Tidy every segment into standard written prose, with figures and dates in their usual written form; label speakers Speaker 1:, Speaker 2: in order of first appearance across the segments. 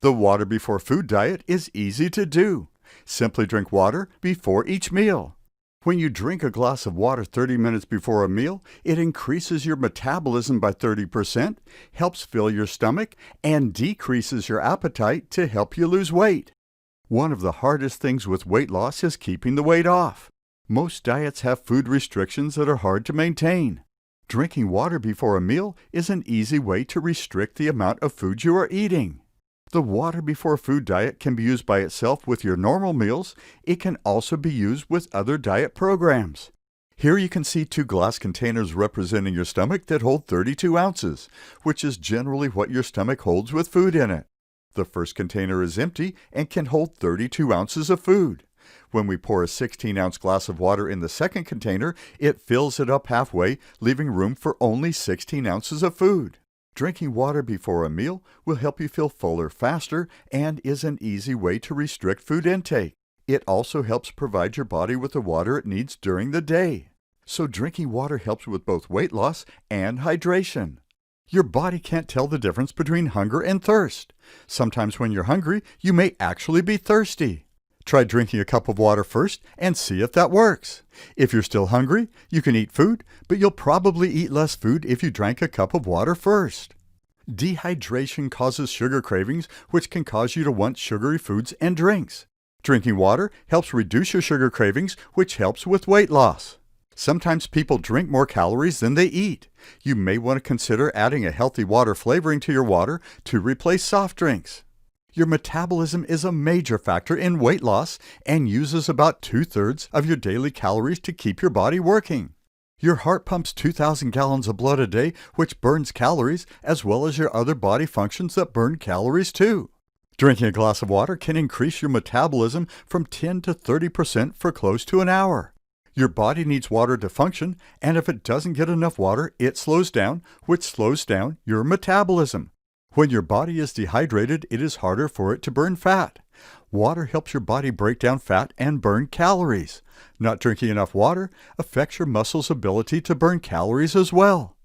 Speaker 1: The water before food diet is easy to do. Simply drink water before each meal. When you drink a glass of water 30 minutes before a meal, it increases your metabolism by 30%, helps fill your stomach, and decreases your appetite to help you lose weight. One of the hardest things with weight loss is keeping the weight off. Most diets have food restrictions that are hard to maintain. Drinking water before a meal is an easy way to restrict the amount of food you are eating. The water before food diet can be used by itself with your normal meals. It can also be used with other diet programs. Here you can see 2 glass containers representing your stomach that hold 32 ounces, which is generally what your stomach holds with food in it. The first container is empty and can hold 32 ounces of food. When we pour a 16-ounce glass of water in the second container, it fills it up halfway, leaving room for only 16 ounces of food. Drinking water before a meal will help you feel fuller faster and is an easy way to restrict food intake. It also helps provide your body with the water it needs during the day. So drinking water helps with both weight loss and hydration. Your body can't tell the difference between hunger and thirst. Sometimes when you're hungry, you may actually be thirsty. Try drinking a cup of water first and see if that works. If you're still hungry, you can eat food, but you'll probably eat less food if you drank a cup of water first. Dehydration causes sugar cravings, which can cause you to want sugary foods and drinks. Drinking water helps reduce your sugar cravings, which helps with weight loss. Sometimes people drink more calories than they eat. You may want to consider adding a healthy water flavoring to your water to replace soft drinks. Your metabolism is a major factor in weight loss and uses about 2/3 of your daily calories to keep your body working. Your heart pumps 2,000 gallons of blood a day, which burns calories, as well as your other body functions that burn calories too. Drinking a glass of water can increase your metabolism from 10 to 30% for close to an hour. Your body needs water to function, and if it doesn't get enough water, it slows down, which slows down your metabolism. When your body is dehydrated, it is harder for it to burn fat. Water helps your body break down fat and burn calories. Not drinking enough water affects your muscles' ability to burn calories as well.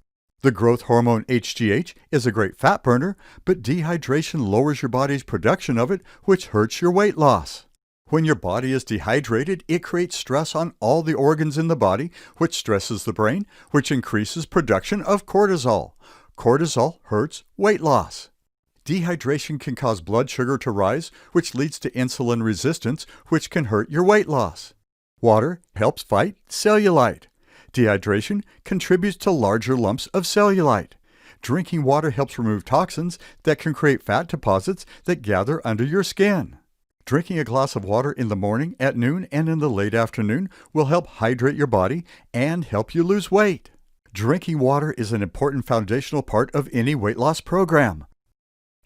Speaker 1: The growth hormone HGH is a great fat burner, but dehydration lowers your body's production of it, which hurts your weight loss. When your body is dehydrated, it creates stress on all the organs in the body, which stresses the brain, which increases production of cortisol. Cortisol hurts weight loss. Dehydration can cause blood sugar to rise, which leads to insulin resistance, which can hurt your weight loss. Water helps fight cellulite. Dehydration contributes to larger lumps of cellulite. Drinking water helps remove toxins that can create fat deposits that gather under your skin. Drinking a glass of water in the morning, at noon, and in the late afternoon will help hydrate your body and help you lose weight. Drinking water is an important foundational part of any weight loss program.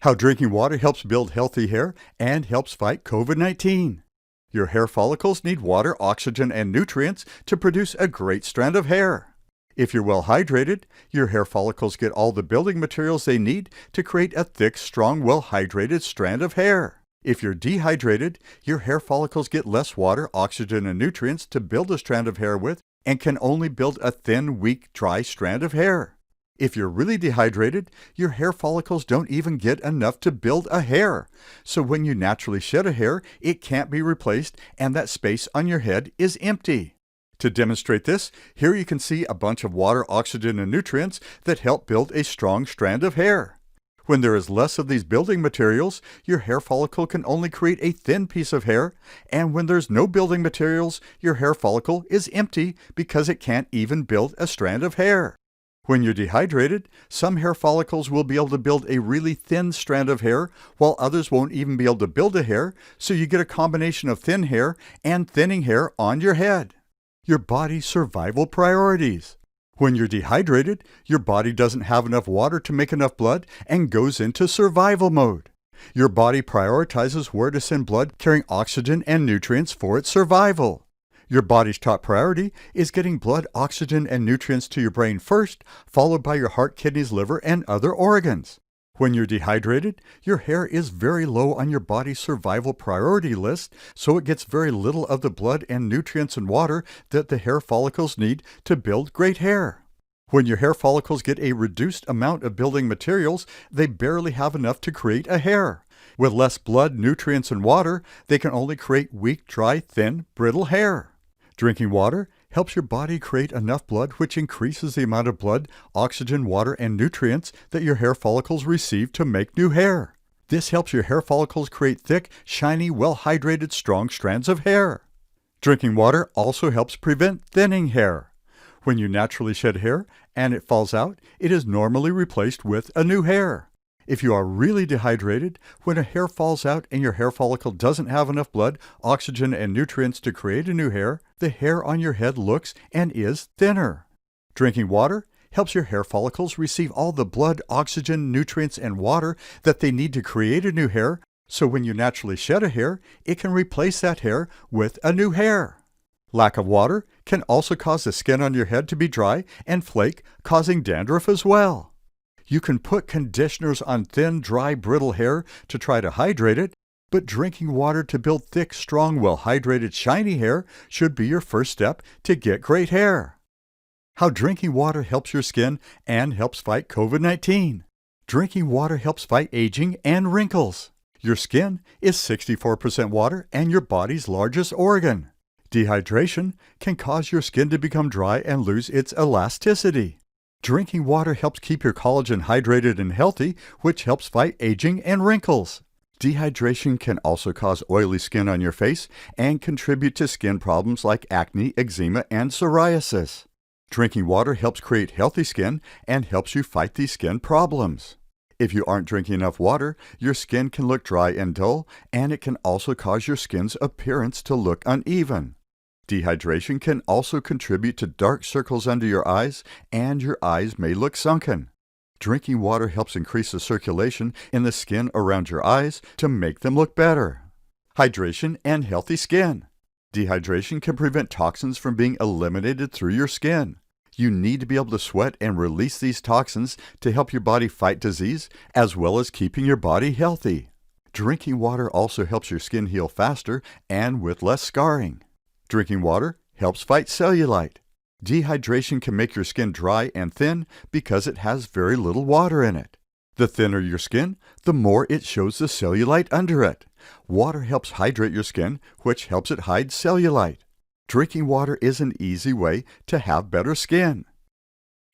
Speaker 1: How drinking water helps build healthy hair and helps fight COVID-19. Your hair follicles need water, oxygen, and nutrients to produce a great strand of hair. If you're well hydrated, your hair follicles get all the building materials they need to create a thick, strong, well-hydrated strand of hair. If you're dehydrated, your hair follicles get less water, oxygen, and nutrients to build a strand of hair with and can only build a thin, weak, dry strand of hair. If you're really dehydrated, your hair follicles don't even get enough to build a hair. So when you naturally shed a hair, it can't be replaced and that space on your head is empty. To demonstrate this, here you can see a bunch of water, oxygen, and nutrients that help build a strong strand of hair. When there is less of these building materials, your hair follicle can only create a thin piece of hair, and when there's no building materials, your hair follicle is empty because it can't even build a strand of hair. When you're dehydrated, some hair follicles will be able to build a really thin strand of hair, while others won't even be able to build a hair, so you get a combination of thin hair and thinning hair on your head. Your body's survival priorities. When you're dehydrated, your body doesn't have enough water to make enough blood and goes into survival mode. Your body prioritizes where to send blood carrying oxygen and nutrients for its survival. Your body's top priority is getting blood, oxygen, and nutrients to your brain first, followed by your heart, kidneys, liver, and other organs. When you're dehydrated, your hair is very low on your body's survival priority list, so it gets very little of the blood and nutrients and water that the hair follicles need to build great hair. When your hair follicles get a reduced amount of building materials, they barely have enough to create a hair. With less blood, nutrients, and water, they can only create weak, dry, thin, brittle hair. Drinking water helps your body create enough blood, which increases the amount of blood, oxygen, water, and nutrients that your hair follicles receive to make new hair. This helps your hair follicles create thick, shiny, well-hydrated, strong strands of hair. Drinking water also helps prevent thinning hair. When you naturally shed hair and it falls out, it is normally replaced with a new hair. If you are really dehydrated, when a hair falls out and your hair follicle doesn't have enough blood, oxygen, and nutrients to create a new hair, the hair on your head looks and is thinner. Drinking water helps your hair follicles receive all the blood, oxygen, nutrients, and water that they need to create a new hair, so when you naturally shed a hair, it can replace that hair with a new hair. Lack of water can also cause the skin on your head to be dry and flake, causing dandruff as well. You can put conditioners on thin, dry, brittle hair to try to hydrate it, but drinking water to build thick, strong, well-hydrated, shiny hair should be your first step to get great hair. How drinking water helps your skin and helps fight COVID-19. Drinking water helps fight aging and wrinkles. Your skin is 64% water and your body's largest organ. Dehydration can cause your skin to become dry and lose its elasticity. Drinking water helps keep your collagen hydrated and healthy, which helps fight aging and wrinkles. Dehydration can also cause oily skin on your face and contribute to skin problems like acne, eczema, and psoriasis. Drinking water helps create healthy skin and helps you fight these skin problems. If you aren't drinking enough water, your skin can look dry and dull, and it can also cause your skin's appearance to look uneven. Dehydration can also contribute to dark circles under your eyes, and your eyes may look sunken. Drinking water helps increase the circulation in the skin around your eyes to make them look better. Hydration and healthy skin. Dehydration can prevent toxins from being eliminated through your skin. You need to be able to sweat and release these toxins to help your body fight disease, as well as keeping your body healthy. Drinking water also helps your skin heal faster and with less scarring. Drinking water helps fight cellulite. Dehydration can make your skin dry and thin because it has very little water in it. The thinner your skin, the more it shows the cellulite under it. Water helps hydrate your skin, which helps it hide cellulite. Drinking water is an easy way to have better skin.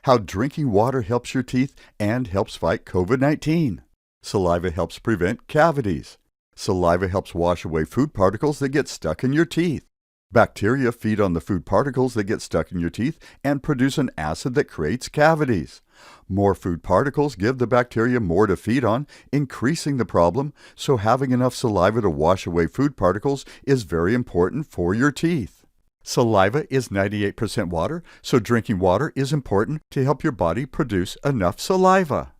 Speaker 1: How drinking water helps your teeth and helps fight COVID-19. Saliva helps prevent cavities. Saliva helps wash away food particles that get stuck in your teeth. Bacteria feed on the food particles that get stuck in your teeth and produce an acid that creates cavities. More food particles give the bacteria more to feed on, increasing the problem, so having enough saliva to wash away food particles is very important for your teeth. Saliva is 98% water, so drinking water is important to help your body produce enough saliva.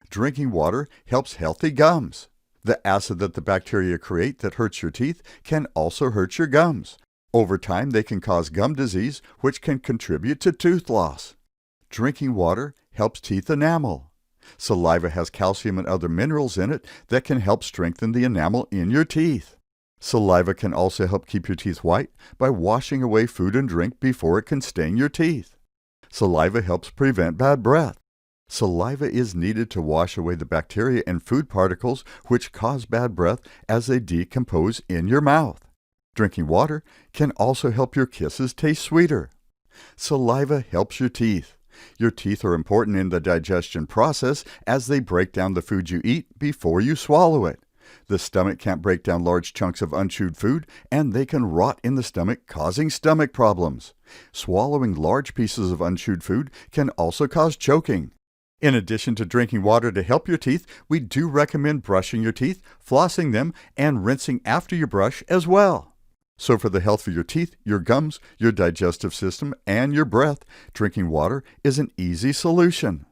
Speaker 1: Drinking water helps healthy gums. The acid that the bacteria create that hurts your teeth can also hurt your gums. Over time, they can cause gum disease, which can contribute to tooth loss. Drinking water helps teeth enamel. Saliva has calcium and other minerals in it that can help strengthen the enamel in your teeth. Saliva can also help keep your teeth white by washing away food and drink before it can stain your teeth. Saliva helps prevent bad breath. Saliva is needed to wash away the bacteria and food particles which cause bad breath as they decompose in your mouth. Drinking water can also help your kisses taste sweeter. Saliva helps your teeth. Your teeth are important in the digestion process as they break down the food you eat before you swallow it. The stomach can't break down large chunks of unchewed food, and they can rot in the stomach, causing stomach problems. Swallowing large pieces of unchewed food can also cause choking. In addition to drinking water to help your teeth, we do recommend brushing your teeth, flossing them, and rinsing after you brush as well. So for the health of your teeth, your gums, your digestive system, and your breath, drinking water is an easy solution.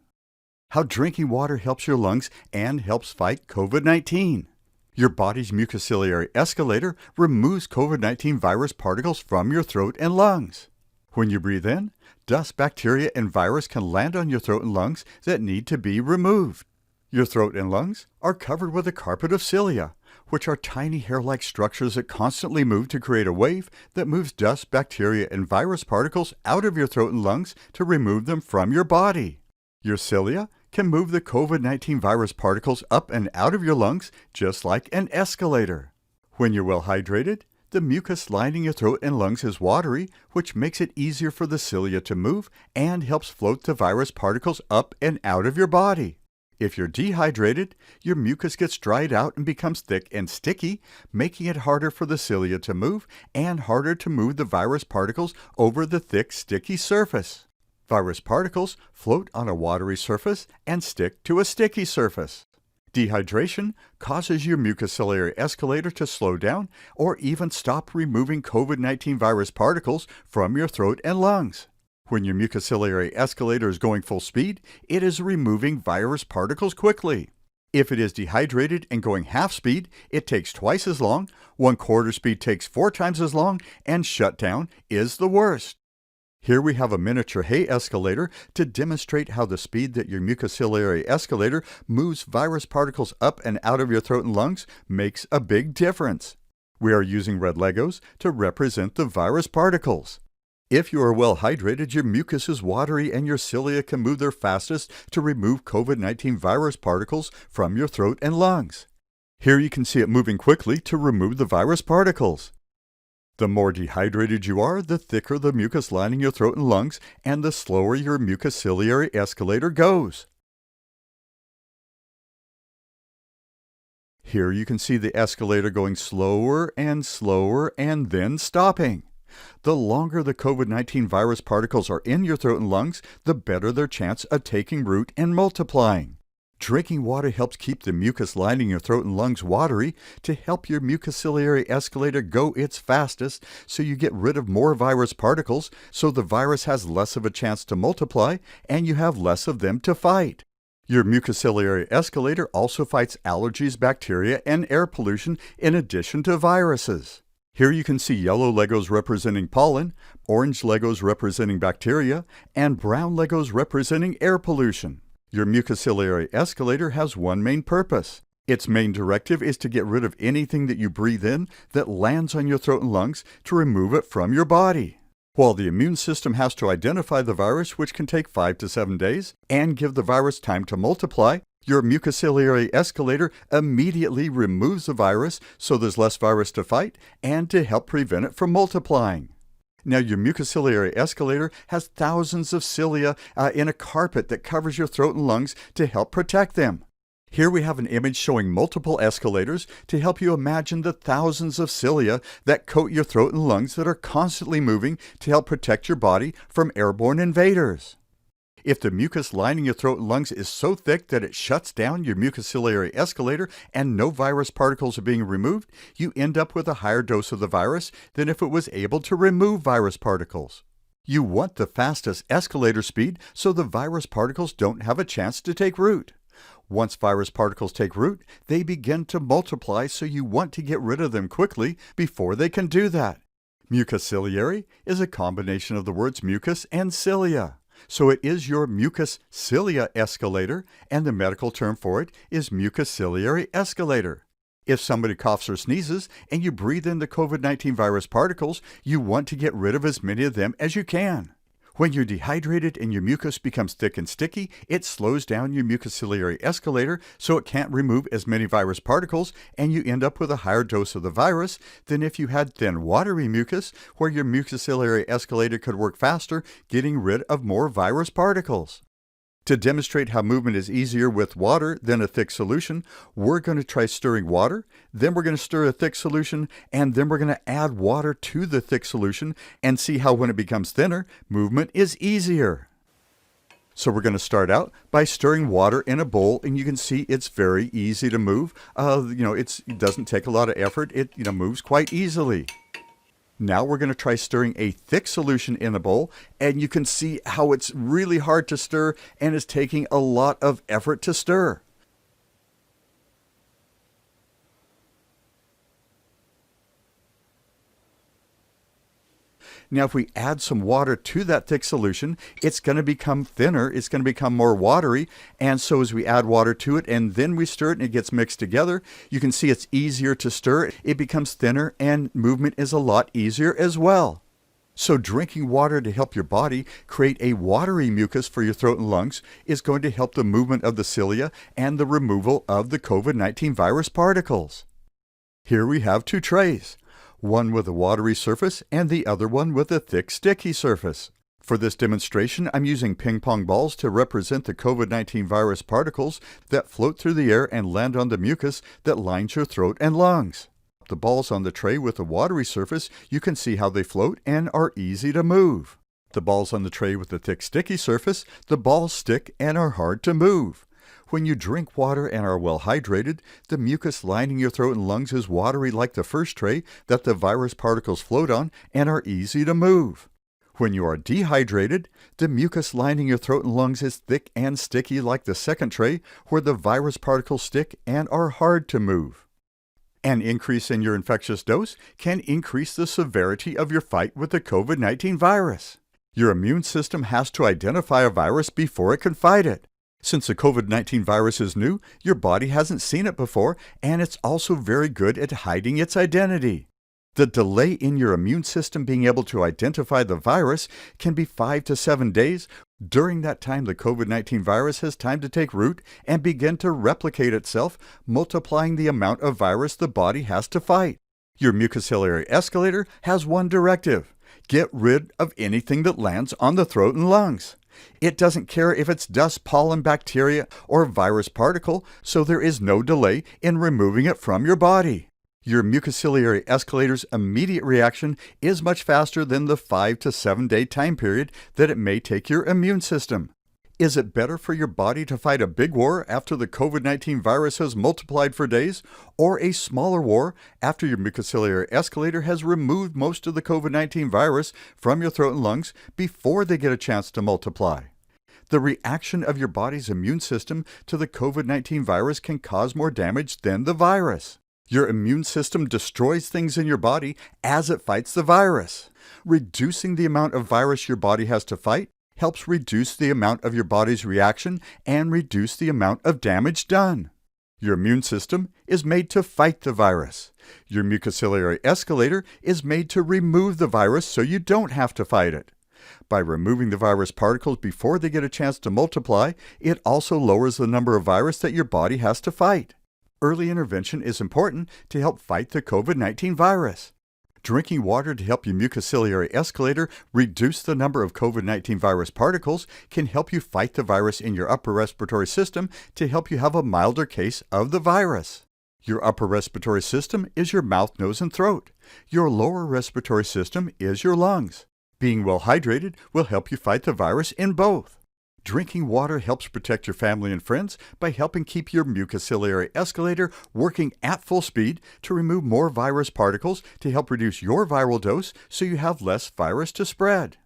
Speaker 1: How drinking water helps your lungs and helps fight COVID-19. Your body's mucociliary escalator removes COVID-19 virus particles from your throat and lungs. When you breathe in, dust, bacteria, and virus can land on your throat and lungs that need to be removed. Your throat and lungs are covered with a carpet of cilia, which are tiny hair-like structures that constantly move to create a wave that moves dust, bacteria, and virus particles out of your throat and lungs to remove them from your body. Your cilia can move the COVID-19 virus particles up and out of your lungs just like an escalator. When you're well hydrated, the mucus lining your throat and lungs is watery, which makes it easier for the cilia to move and helps float the virus particles up and out of your body. If you're dehydrated, your mucus gets dried out and becomes thick and sticky, making it harder for the cilia to move and harder to move the virus particles over the thick, sticky surface. Virus particles float on a watery surface and stick to a sticky surface. Dehydration causes your mucociliary escalator to slow down or even stop removing COVID-19 virus particles from your throat and lungs. When your mucociliary escalator is going full speed, it is removing virus particles quickly. If it is dehydrated and going half speed, it takes twice as long, 1/4 speed takes 4 times as long, and shutdown is the worst. Here we have a miniature hay escalator to demonstrate how the speed that your mucociliary escalator moves virus particles up and out of your throat and lungs makes a big difference. We are using red Legos to represent the virus particles. If you are well hydrated, your mucus is watery and your cilia can move their fastest to remove COVID-19 virus particles from your throat and lungs. Here you can see it moving quickly to remove the virus particles. The more dehydrated you are, the thicker the mucus lining your throat and lungs, and the slower your mucociliary escalator goes. Here you can see the escalator going slower and slower and then stopping. The longer the COVID-19 virus particles are in your throat and lungs, the better their chance of taking root and multiplying. Drinking water helps keep the mucus lining your throat and lungs watery to help your mucociliary escalator go its fastest so you get rid of more virus particles so the virus has less of a chance to multiply and you have less of them to fight. Your mucociliary escalator also fights allergies, bacteria, and air pollution in addition to viruses. Here you can see yellow Legos representing pollen, orange Legos representing bacteria, and brown Legos representing air pollution. Your mucociliary escalator has one main purpose. Its main directive is to get rid of anything that you breathe in that lands on your throat and lungs to remove it from your body. While the immune system has to identify the virus, which can take 5 to 7 days, and give the virus time to multiply, your mucociliary escalator immediately removes the virus so there's less virus to fight and to help prevent it from multiplying. Now, your mucociliary escalator has thousands of cilia in a carpet that covers your throat and lungs to help protect them. Here we have an image showing multiple escalators to help you imagine the thousands of cilia that coat your throat and lungs that are constantly moving to help protect your body from airborne invaders. If the mucus lining your throat and lungs is so thick that it shuts down your mucociliary escalator and no virus particles are being removed, you end up with a higher dose of the virus than if it was able to remove virus particles. You want the fastest escalator speed so the virus particles don't have a chance to take root. Once virus particles take root, they begin to multiply, so you want to get rid of them quickly before they can do that. Mucociliary is a combination of the words mucus and cilia. So it is your mucus cilia escalator, and the medical term for it is mucociliary escalator. If somebody coughs or sneezes and you breathe in the COVID-19 virus particles, you want to get rid of as many of them as you can. When you're dehydrated and your mucus becomes thick and sticky, it slows down your mucociliary escalator so it can't remove as many virus particles, and you end up with a higher dose of the virus than if you had thin, watery mucus, where your mucociliary escalator could work faster, getting rid of more virus particles. To demonstrate how movement is easier with water than a thick solution, we're going to try stirring water, then we're going to stir a thick solution, and then we're going to add water to the thick solution and see how when it becomes thinner, movement is easier. So we're going to start out by stirring water in a bowl, and you can see it's very easy to move. It doesn't take a lot of effort. It moves quite easily. Now we're going to try stirring a thick solution in a bowl, and you can see how it's really hard to stir and is taking a lot of effort to stir. Now, if we add some water to that thick solution, it's going to become thinner, it's going to become more watery, and so as we add water to it and then we stir it and it gets mixed together, you can see it's easier to stir, it becomes thinner, and movement is a lot easier as well. So drinking water to help your body create a watery mucus for your throat and lungs is going to help the movement of the cilia and the removal of the COVID-19 virus particles. Here we have two trays, one with a watery surface and the other one with a thick, sticky surface. For this demonstration, I'm using ping pong balls to represent the COVID-19 virus particles that float through the air and land on the mucus that lines your throat and lungs. The balls on the tray with a watery surface, you can see how they float and are easy to move. The balls on the tray with the thick, sticky surface, the balls stick and are hard to move. When you drink water and are well hydrated, the mucus lining your throat and lungs is watery like the first tray that the virus particles float on and are easy to move. When you are dehydrated, the mucus lining your throat and lungs is thick and sticky like the second tray where the virus particles stick and are hard to move. An increase in your infectious dose can increase the severity of your fight with the COVID-19 virus. Your immune system has to identify a virus before it can fight it. Since the COVID-19 virus is new, your body hasn't seen it before, and it's also very good at hiding its identity. The delay in your immune system being able to identify the virus can be 5 to 7 days. During that time, the COVID-19 virus has time to take root and begin to replicate itself, multiplying the amount of virus the body has to fight. Your mucociliary escalator has one directive: get rid of anything that lands on the throat and lungs. It doesn't care if it's dust, pollen, bacteria, or virus particle, so there is no delay in removing it from your body. Your mucociliary escalator's immediate reaction is much faster than the 5 to 7 day time period that it may take your immune system. Is it better for your body to fight a big war after the COVID-19 virus has multiplied for days, or a smaller war after your mucociliary escalator has removed most of the COVID-19 virus from your throat and lungs before they get a chance to multiply? The reaction of your body's immune system to the COVID-19 virus can cause more damage than the virus. Your immune system destroys things in your body as it fights the virus. Reducing the amount of virus your body has to fight helps reduce the amount of your body's reaction and reduce the amount of damage done. Your immune system is made to fight the virus. Your mucociliary escalator is made to remove the virus so you don't have to fight it. By removing the virus particles before they get a chance to multiply, it also lowers the number of virus that your body has to fight. Early intervention is important to help fight the COVID-19 virus. Drinking water to help your mucociliary escalator reduce the number of COVID-19 virus particles can help you fight the virus in your upper respiratory system to help you have a milder case of the virus. Your upper respiratory system is your mouth, nose, and throat. Your lower respiratory system is your lungs. Being well hydrated will help you fight the virus in both. Drinking water helps protect your family and friends by helping keep your mucociliary escalator working at full speed to remove more virus particles to help reduce your viral dose so you have less virus to spread.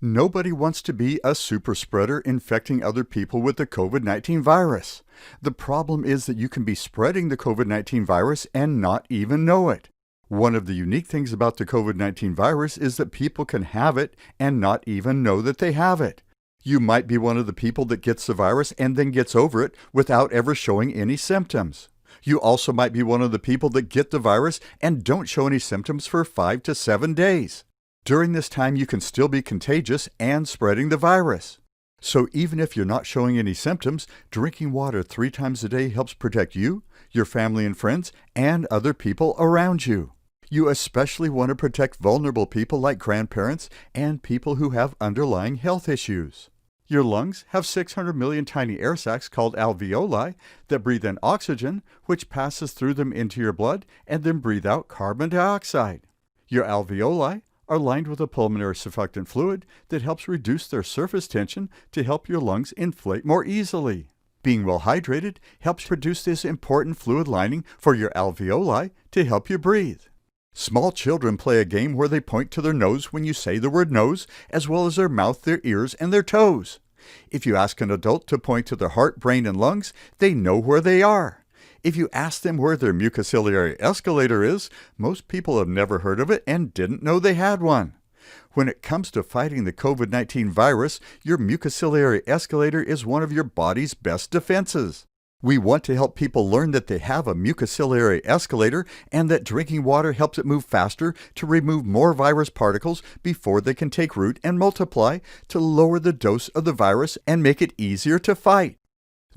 Speaker 1: Nobody wants to be a super spreader infecting other people with the COVID-19 virus. The problem is that you can be spreading the COVID-19 virus and not even know it. One of the unique things about the COVID-19 virus is that people can have it and not even know that they have it. You might be one of the people that gets the virus and then gets over it without ever showing any symptoms. You also might be one of the people that get the virus and don't show any symptoms for 5 to 7 days. During this time, you can still be contagious and spreading the virus. So even if you're not showing any symptoms, drinking water 3 times a day helps protect you, your family and friends, and other people around you. You especially want to protect vulnerable people like grandparents and people who have underlying health issues. Your lungs have 600 million tiny air sacs called alveoli that breathe in oxygen, which passes through them into your blood and then breathe out carbon dioxide. Your alveoli are lined with a pulmonary surfactant fluid that helps reduce their surface tension to help your lungs inflate more easily. Being well hydrated helps produce this important fluid lining for your alveoli to help you breathe. Small children play a game where they point to their nose when you say the word nose, as well as their mouth, their ears, and their toes. If you ask an adult to point to their heart, brain, and lungs, they know where they are. If you ask them where their mucociliary escalator is, most people have never heard of it and didn't know they had one. When it comes to fighting the COVID-19 virus, your mucociliary escalator is one of your body's best defenses. We want to help people learn that they have a mucociliary escalator and that drinking water helps it move faster to remove more virus particles before they can take root and multiply, to lower the dose of the virus and make it easier to fight.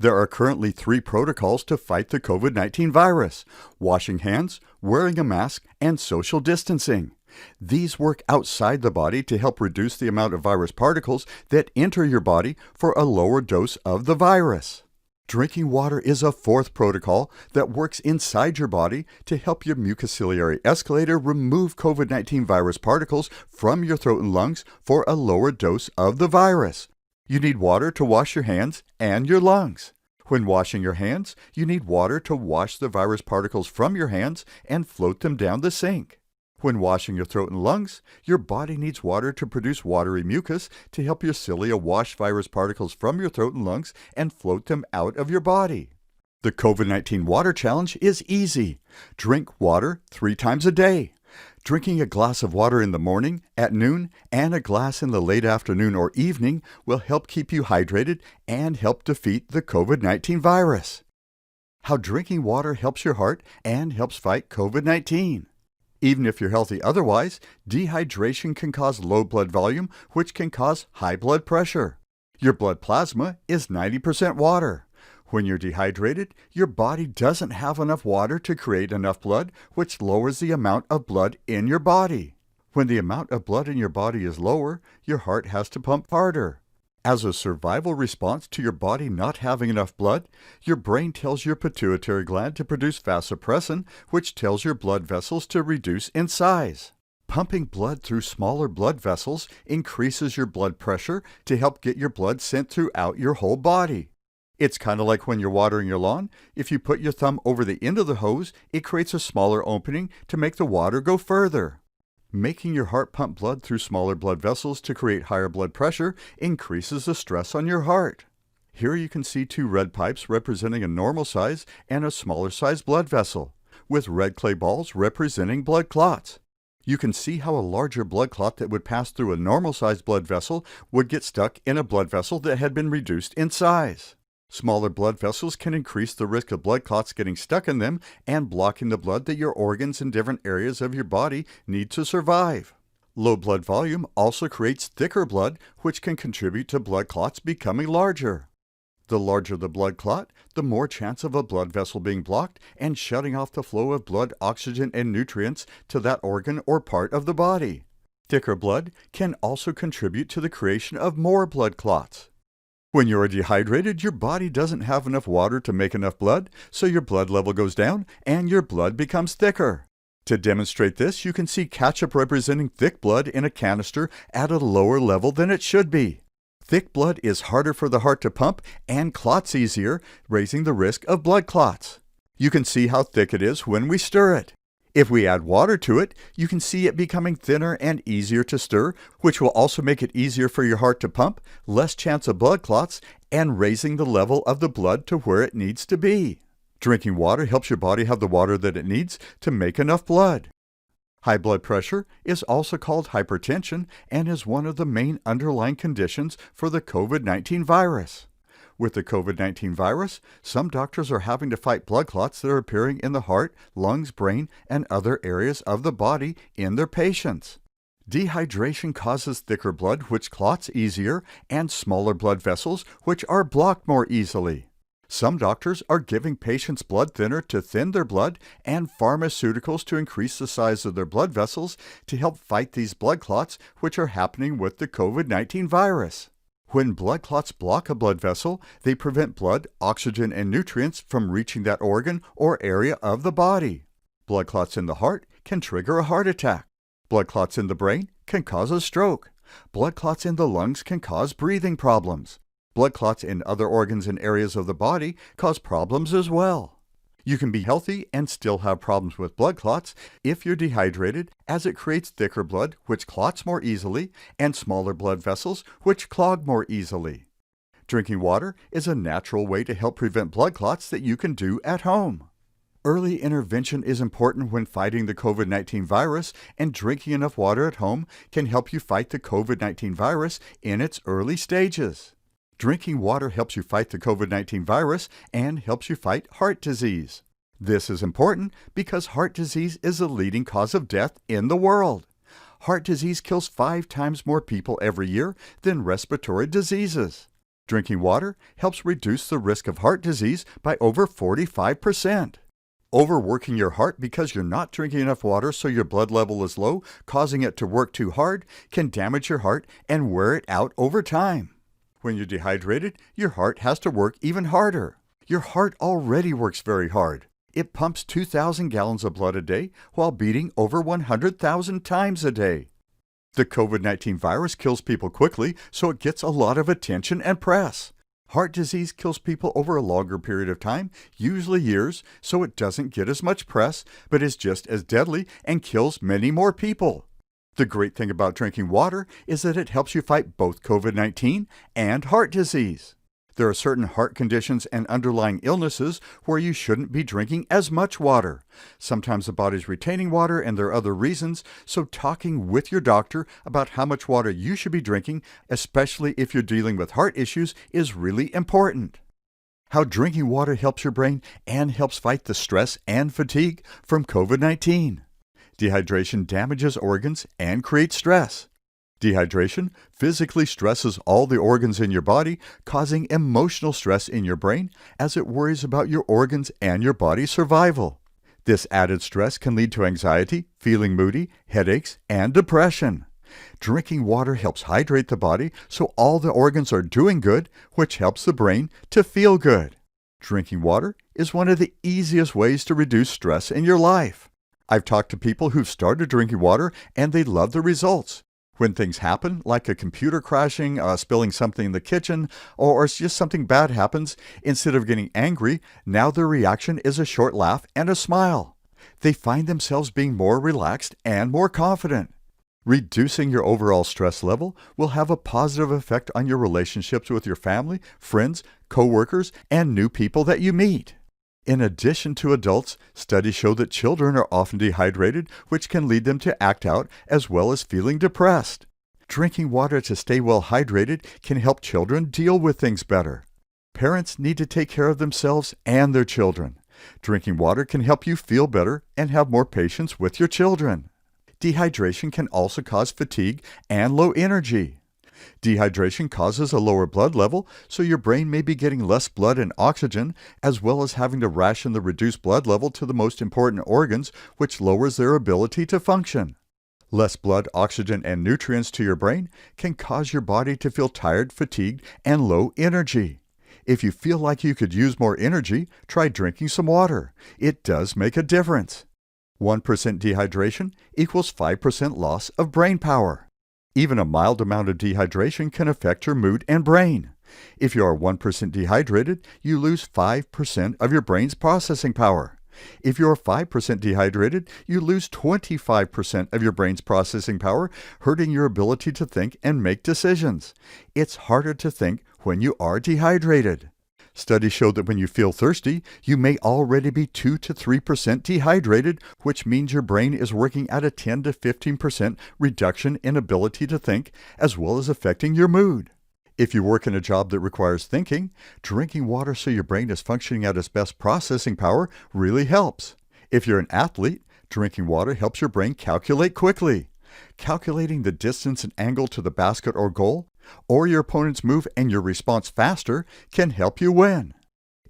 Speaker 1: There are currently 3 protocols to fight the COVID-19 virus: washing hands, wearing a mask, and social distancing. These work outside the body to help reduce the amount of virus particles that enter your body for a lower dose of the virus. Drinking water is a 4th protocol that works inside your body to help your mucociliary escalator remove COVID-19 virus particles from your throat and lungs for a lower dose of the virus. You need water to wash your hands and your lungs. When washing your hands, you need water to wash the virus particles from your hands and float them down the sink. When washing your throat and lungs, your body needs water to produce watery mucus to help your cilia wash virus particles from your throat and lungs and float them out of your body. The COVID-19 Water Challenge is easy. Drink water 3 times a day. Drinking a glass of water in the morning, at noon, and a glass in the late afternoon or evening will help keep you hydrated and help defeat the COVID-19 virus. How drinking water helps your heart and helps fight COVID-19. Even if you're healthy otherwise, dehydration can cause low blood volume, which can cause high blood pressure. Your blood plasma is 90% water. When you're dehydrated, your body doesn't have enough water to create enough blood, which lowers the amount of blood in your body. When the amount of blood in your body is lower, your heart has to pump harder. As a survival response to your body not having enough blood, your brain tells your pituitary gland to produce vasopressin, which tells your blood vessels to reduce in size. Pumping blood through smaller blood vessels increases your blood pressure to help get your blood sent throughout your whole body. It's kind of like when you're watering your lawn. If you put your thumb over the end of the hose, it creates a smaller opening to make the water go further. Making your heart pump blood through smaller blood vessels to create higher blood pressure increases the stress on your heart. Here you can see 2 red pipes representing a normal size and a smaller size blood vessel, with red clay balls representing blood clots. You can see how a larger blood clot that would pass through a normal sized blood vessel would get stuck in a blood vessel that had been reduced in size. Smaller blood vessels can increase the risk of blood clots getting stuck in them and blocking the blood that your organs in different areas of your body need to survive. Low blood volume also creates thicker blood, which can contribute to blood clots becoming larger. The larger the blood clot, the more chance of a blood vessel being blocked and shutting off the flow of blood, oxygen, and nutrients to that organ or part of the body. Thicker blood can also contribute to the creation of more blood clots. When you are dehydrated, your body doesn't have enough water to make enough blood, so your blood level goes down and your blood becomes thicker. To demonstrate this, you can see ketchup representing thick blood in a canister at a lower level than it should be. Thick blood is harder for the heart to pump and clots easier, raising the risk of blood clots. You can see how thick it is when we stir it. If we add water to it, you can see it becoming thinner and easier to stir, which will also make it easier for your heart to pump, less chance of blood clots, and raising the level of the blood to where it needs to be. Drinking water helps your body have the water that it needs to make enough blood. High blood pressure is also called hypertension and is one of the main underlying conditions for the COVID-19 virus. With the COVID-19 virus, some doctors are having to fight blood clots that are appearing in the heart, lungs, brain, and other areas of the body in their patients. Dehydration causes thicker blood, which clots easier, and smaller blood vessels, which are blocked more easily. Some doctors are giving patients blood thinner to thin their blood and pharmaceuticals to increase the size of their blood vessels to help fight these blood clots, which are happening with the COVID-19 virus. When blood clots block a blood vessel, they prevent blood, oxygen, and nutrients from reaching that organ or area of the body. Blood clots in the heart can trigger a heart attack. Blood clots in the brain can cause a stroke. Blood clots in the lungs can cause breathing problems. Blood clots in other organs and areas of the body cause problems as well. You can be healthy and still have problems with blood clots if you're dehydrated, as it creates thicker blood, which clots more easily, and smaller blood vessels, which clog more easily. Drinking water is a natural way to help prevent blood clots that you can do at home. Early intervention is important when fighting the COVID-19 virus, and drinking enough water at home can help you fight the COVID-19 virus in its early stages. Drinking water helps you fight the COVID-19 virus and helps you fight heart disease. This is important because heart disease is the leading cause of death in the world. Heart disease kills 5 times more people every year than respiratory diseases. Drinking water helps reduce the risk of heart disease by over 45%. Overworking your heart because you're not drinking enough water so your blood level is low, causing it to work too hard, can damage your heart and wear it out over time. When you're dehydrated, your heart has to work even harder. Your heart already works very hard. It pumps 2,000 gallons of blood a day while beating over 100,000 times a day. The COVID-19 virus kills people quickly, so it gets a lot of attention and press. Heart disease kills people over a longer period of time, usually years, so it doesn't get as much press, but is just as deadly and kills many more people. The great thing about drinking water is that it helps you fight both COVID-19 and heart disease. There are certain heart conditions and underlying illnesses where you shouldn't be drinking as much water. Sometimes the body's retaining water and there are other reasons, so talking with your doctor about how much water you should be drinking, especially if you're dealing with heart issues, is really important. How drinking water helps your brain and helps fight the stress and fatigue from COVID-19. Dehydration damages organs and creates stress. Dehydration physically stresses all the organs in your body, causing emotional stress in your brain as it worries about your organs and your body's survival. This added stress can lead to anxiety, feeling moody, headaches, and depression. Drinking water helps hydrate the body so all the organs are doing good, which helps the brain to feel good. Drinking water is one of the easiest ways to reduce stress in your life. I've talked to people who've started drinking water and they love the results. When things happen, like a computer crashing, spilling something in the kitchen, or just something bad happens, instead of getting angry, now their reaction is a short laugh and a smile. They find themselves being more relaxed and more confident. Reducing your overall stress level will have a positive effect on your relationships with your family, friends, coworkers, and new people that you meet. In addition to adults, studies show that children are often dehydrated, which can lead them to act out as well as feeling depressed. Drinking water to stay well hydrated can help children deal with things better. Parents need to take care of themselves and their children. Drinking water can help you feel better and have more patience with your children. Dehydration can also cause fatigue and low energy. Dehydration causes a lower blood level, so your brain may be getting less blood and oxygen, as well as having to ration the reduced blood level to the most important organs, which lowers their ability to function. Less blood, oxygen, and nutrients to your brain can cause your body to feel tired, fatigued, and low energy. If you feel like you could use more energy, try drinking some water. It does make a difference. 1% dehydration equals 5% loss of brain power. Even a mild amount of dehydration can affect your mood and brain. If you are 1% dehydrated, you lose 5% of your brain's processing power. If you are 5% dehydrated, you lose 25% of your brain's processing power, hurting your ability to think and make decisions. It's harder to think when you are dehydrated. Studies show that when you feel thirsty, you may already be 2 to 3% dehydrated, which means your brain is working at a 10 to 15% reduction in ability to think, as well as affecting your mood. If you work in a job that requires thinking, drinking water so your brain is functioning at its best processing power really helps. If you're an athlete, drinking water helps your brain calculate quickly. Calculating the distance and angle to the basket or goal, or your opponent's move and your response faster, can help you win.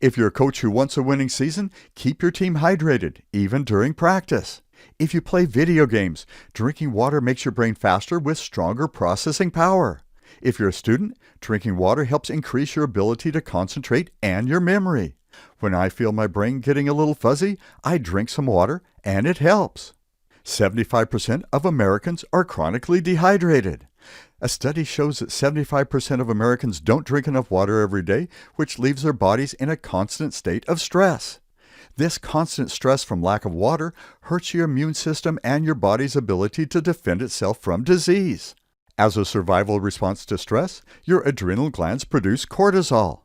Speaker 1: If you're a coach who wants a winning season, keep your team hydrated, even during practice. If you play video games, drinking water makes your brain faster with stronger processing power. If you're a student, drinking water helps increase your ability to concentrate and your memory. When I feel my brain getting a little fuzzy, I drink some water, and it helps. 75% of Americans are chronically dehydrated. A study shows that 75% of Americans don't drink enough water every day, which leaves their bodies in a constant state of stress. This constant stress from lack of water hurts your immune system and your body's ability to defend itself from disease. As a survival response to stress, your adrenal glands produce cortisol.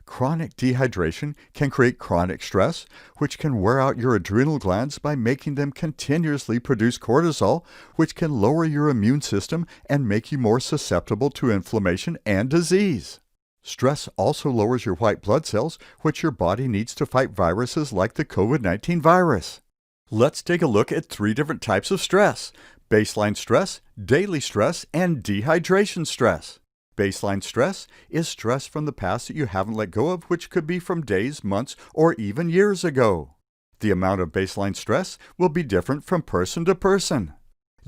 Speaker 1: Chronic dehydration can create chronic stress, which can wear out your adrenal glands by making them continuously produce cortisol, which can lower your immune system and make you more susceptible to inflammation and disease. Stress also lowers your white blood cells, which your body needs to fight viruses like the COVID-19 virus. Let's take a look at 3 different types of stress: baseline stress, daily stress, and dehydration stress. Baseline stress is stress from the past that you haven't let go of, which could be from days, months, or even years ago. The amount of baseline stress will be different from person to person.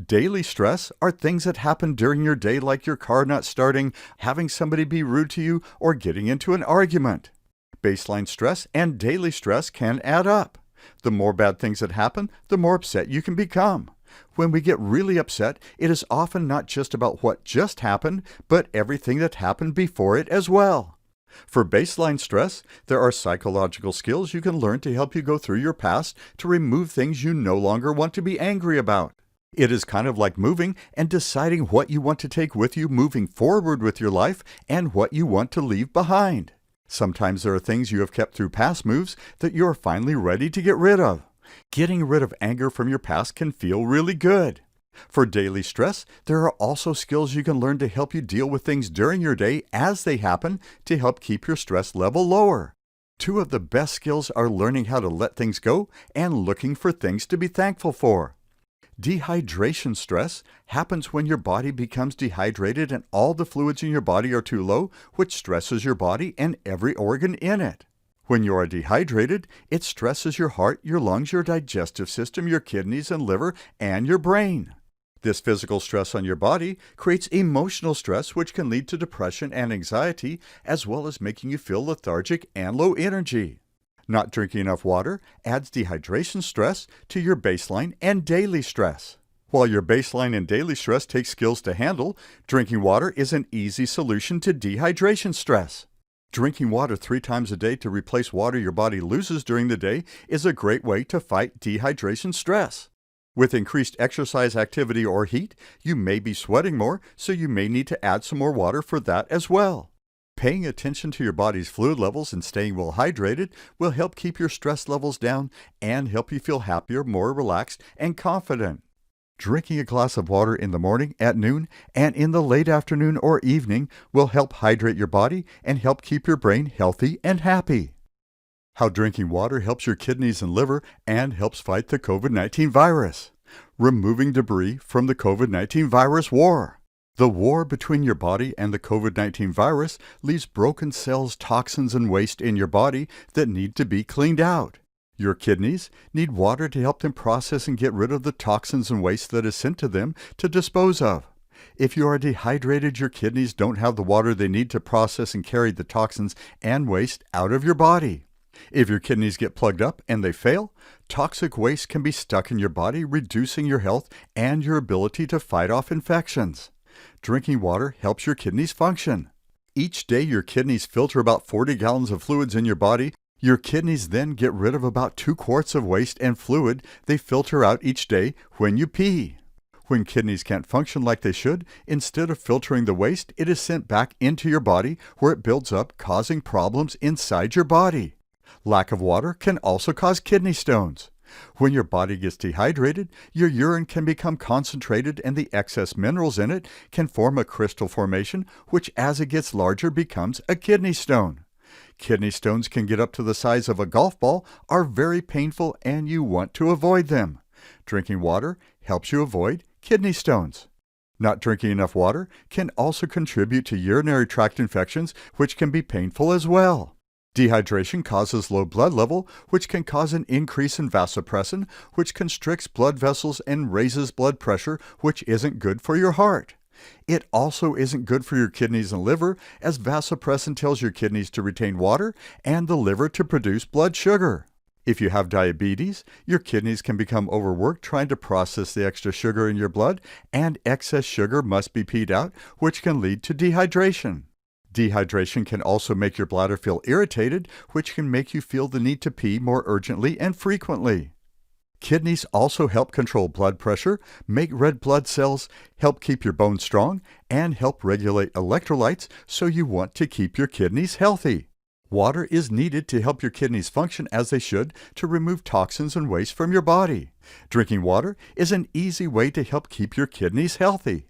Speaker 1: Daily stress are things that happen during your day, like your car not starting, having somebody be rude to you, or getting into an argument. Baseline stress and daily stress can add up. The more bad things that happen, the more upset you can become. When we get really upset, it is often not just about what just happened, but everything that happened before it as well. For baseline stress, there are psychological skills you can learn to help you go through your past to remove things you no longer want to be angry about. It is kind of like moving and deciding what you want to take with you moving forward with your life and what you want to leave behind. Sometimes there are things you have kept through past moves that you are finally ready to get rid of. Getting rid of anger from your past can feel really good. For daily stress, there are also skills you can learn to help you deal with things during your day as they happen to help keep your stress level lower. 2 of the best skills are learning how to let things go and looking for things to be thankful for. Dehydration stress happens when your body becomes dehydrated and all the fluids in your body are too low, which stresses your body and every organ in it. When you are dehydrated, it stresses your heart, your lungs, your digestive system, your kidneys and liver, and your brain. This physical stress on your body creates emotional stress, which can lead to depression and anxiety, as well as making you feel lethargic and low energy. Not drinking enough water adds dehydration stress to your baseline and daily stress. While your baseline and daily stress take skills to handle, drinking water is an easy solution to dehydration stress. Drinking water 3 times a day to replace water your body loses during the day is a great way to fight dehydration stress. With increased exercise activity or heat, you may be sweating more, so you may need to add some more water for that as well. Paying attention to your body's fluid levels and staying well hydrated will help keep your stress levels down and help you feel happier, more relaxed, and confident. Drinking a glass of water in the morning, at noon, and in the late afternoon or evening will help hydrate your body and help keep your brain healthy and happy. How drinking water helps your kidneys and liver and helps fight the COVID-19 virus. Removing debris from the COVID-19 virus war. The war between your body and the COVID-19 virus leaves broken cells, toxins, and waste in your body that need to be cleaned out. Your kidneys need water to help them process and get rid of the toxins and waste that is sent to them to dispose of. If you are dehydrated, your kidneys don't have the water they need to process and carry the toxins and waste out of your body. If your kidneys get plugged up and they fail, toxic waste can be stuck in your body, reducing your health and your ability to fight off infections. Drinking water helps your kidneys function. Each day your kidneys filter about 40 gallons of fluids in your body. Your kidneys then get rid of about 2 quarts of waste and fluid they filter out each day when you pee. When kidneys can't function like they should, instead of filtering the waste, it is sent back into your body where it builds up, causing problems inside your body. Lack of water can also cause kidney stones. When your body gets dehydrated, your urine can become concentrated and the excess minerals in it can form a crystal formation, which as it gets larger becomes a kidney stone. Kidney stones can get up to the size of a golf ball, are very painful, and you want to avoid them. Drinking water helps you avoid kidney stones. Not drinking enough water can also contribute to urinary tract infections, which can be painful as well. Dehydration causes low blood level, which can cause an increase in vasopressin, which constricts blood vessels and raises blood pressure, which isn't good for your heart. It also isn't good for your kidneys and liver, as vasopressin tells your kidneys to retain water and the liver to produce blood sugar. If you have diabetes, your kidneys can become overworked trying to process the extra sugar in your blood, and excess sugar must be peed out, which can lead to dehydration. Dehydration can also make your bladder feel irritated, which can make you feel the need to pee more urgently and frequently. Kidneys also help control blood pressure, make red blood cells, help keep your bones strong, and help regulate electrolytes, so you want to keep your kidneys healthy. Water is needed to help your kidneys function as they should to remove toxins and waste from your body. Drinking water is an easy way to help keep your kidneys healthy.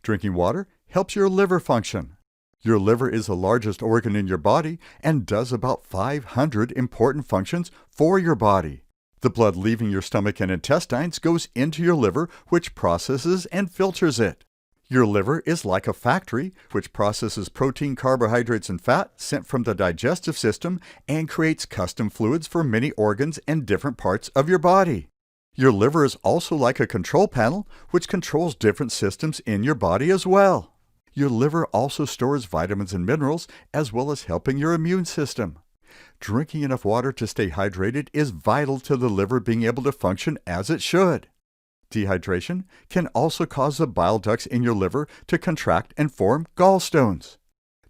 Speaker 1: Drinking water helps your liver function. Your liver is the largest organ in your body and does about 500 important functions for your body. The blood leaving your stomach and intestines goes into your liver, which processes and filters it. Your liver is like a factory which processes protein, carbohydrates, and fat sent from the digestive system and creates custom fluids for many organs and different parts of your body. Your liver is also like a control panel which controls different systems in your body as well. Your liver also stores vitamins and minerals as well as helping your immune system. Drinking enough water to stay hydrated is vital to the liver being able to function as it should. Dehydration can also cause the bile ducts in your liver to contract and form gallstones.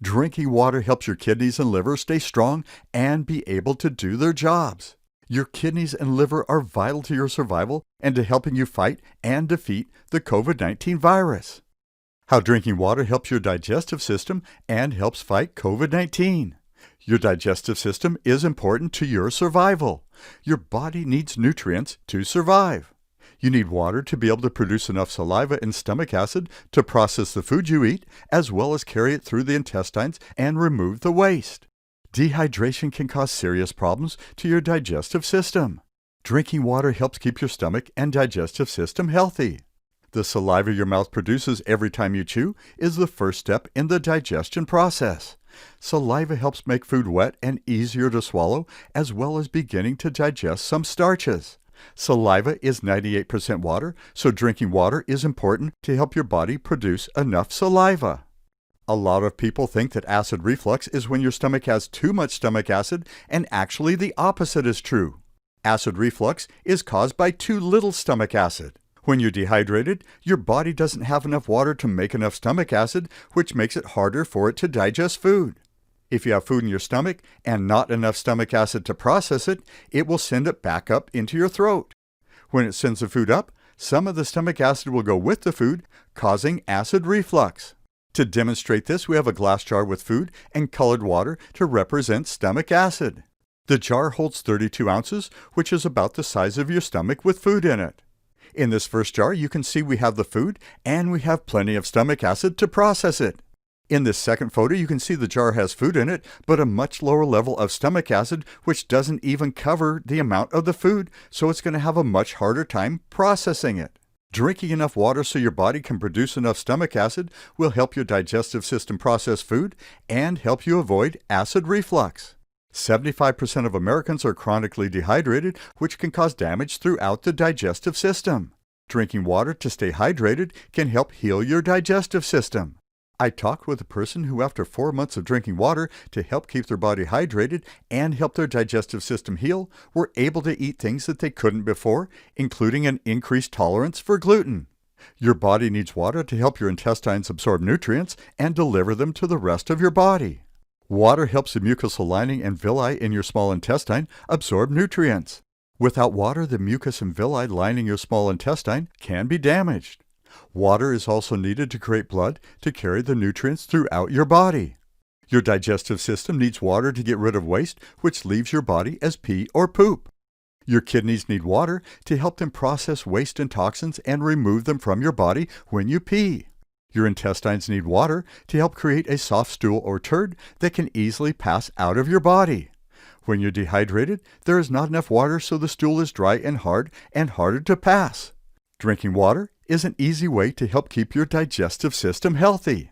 Speaker 1: Drinking water helps your kidneys and liver stay strong and be able to do their jobs. Your kidneys and liver are vital to your survival and to helping you fight and defeat the COVID-19 virus. How drinking water helps your digestive system and helps fight COVID-19. Your digestive system is important to your survival. Your body needs nutrients to survive. You need water to be able to produce enough saliva and stomach acid to process the food you eat, as well as carry it through the intestines and remove the waste. Dehydration can cause serious problems to your digestive system. Drinking water helps keep your stomach and digestive system healthy. The saliva your mouth produces every time you chew is the first step in the digestion process. Saliva helps make food wet and easier to swallow, as well as beginning to digest some starches. Saliva is 98% water, so drinking water is important to help your body produce enough saliva. A lot of people think that acid reflux is when your stomach has too much stomach acid, and actually the opposite is true. Acid reflux is caused by too little stomach acid. When you're dehydrated, your body doesn't have enough water to make enough stomach acid, which makes it harder for it to digest food. If you have food in your stomach and not enough stomach acid to process it, it will send it back up into your throat. When it sends the food up, some of the stomach acid will go with the food, causing acid reflux. To demonstrate this, we have a glass jar with food and colored water to represent stomach acid. The jar holds 32 ounces, which is about the size of your stomach with food in it. In this first jar, you can see we have the food and we have plenty of stomach acid to process it. In this second photo, you can see the jar has food in it, but a much lower level of stomach acid, which doesn't even cover the amount of the food, so it's going to have a much harder time processing it. Drinking enough water so your body can produce enough stomach acid will help your digestive system process food and help you avoid acid reflux. 75% of Americans are chronically dehydrated, which can cause damage throughout the digestive system. Drinking water to stay hydrated can help heal your digestive system. I talked with a person who, after 4 months of drinking water to help keep their body hydrated and help their digestive system heal, were able to eat things that they couldn't before, including an increased tolerance for gluten. Your body needs water to help your intestines absorb nutrients and deliver them to the rest of your body. Water helps the mucosal lining and villi in your small intestine absorb nutrients. Without water, the mucus and villi lining your small intestine can be damaged. Water is also needed to create blood to carry the nutrients throughout your body. Your digestive system needs water to get rid of waste, which leaves your body as pee or poop. Your kidneys need water to help them process waste and toxins and remove them from your body when you pee. Your intestines need water to help create a soft stool or turd that can easily pass out of your body. When you're dehydrated, there is not enough water, so the stool is dry and harder to pass. Drinking water is an easy way to help keep your digestive system healthy.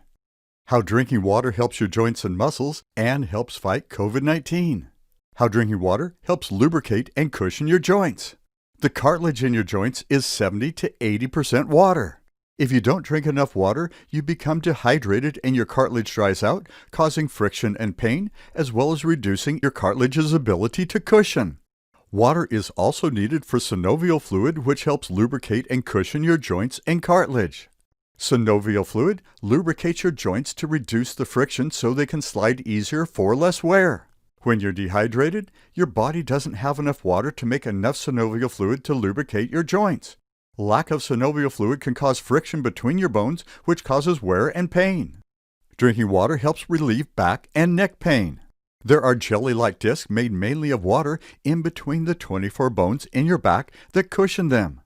Speaker 1: How drinking water helps your joints and muscles and helps fight COVID-19. How drinking water helps lubricate and cushion your joints. The cartilage in your joints is 70 to 80% water. If you don't drink enough water, you become dehydrated and your cartilage dries out, causing friction and pain, as well as reducing your cartilage's ability to cushion. Water is also needed for synovial fluid, which helps lubricate and cushion your joints and cartilage. Synovial fluid lubricates your joints to reduce the friction so they can slide easier for less wear. When you're dehydrated, your body doesn't have enough water to make enough synovial fluid to lubricate your joints. Lack of synovial fluid can cause friction between your bones, which causes wear and pain. Drinking water helps relieve back and neck pain. There are jelly-like discs made mainly of water in between the 24 bones in your back that cushion them.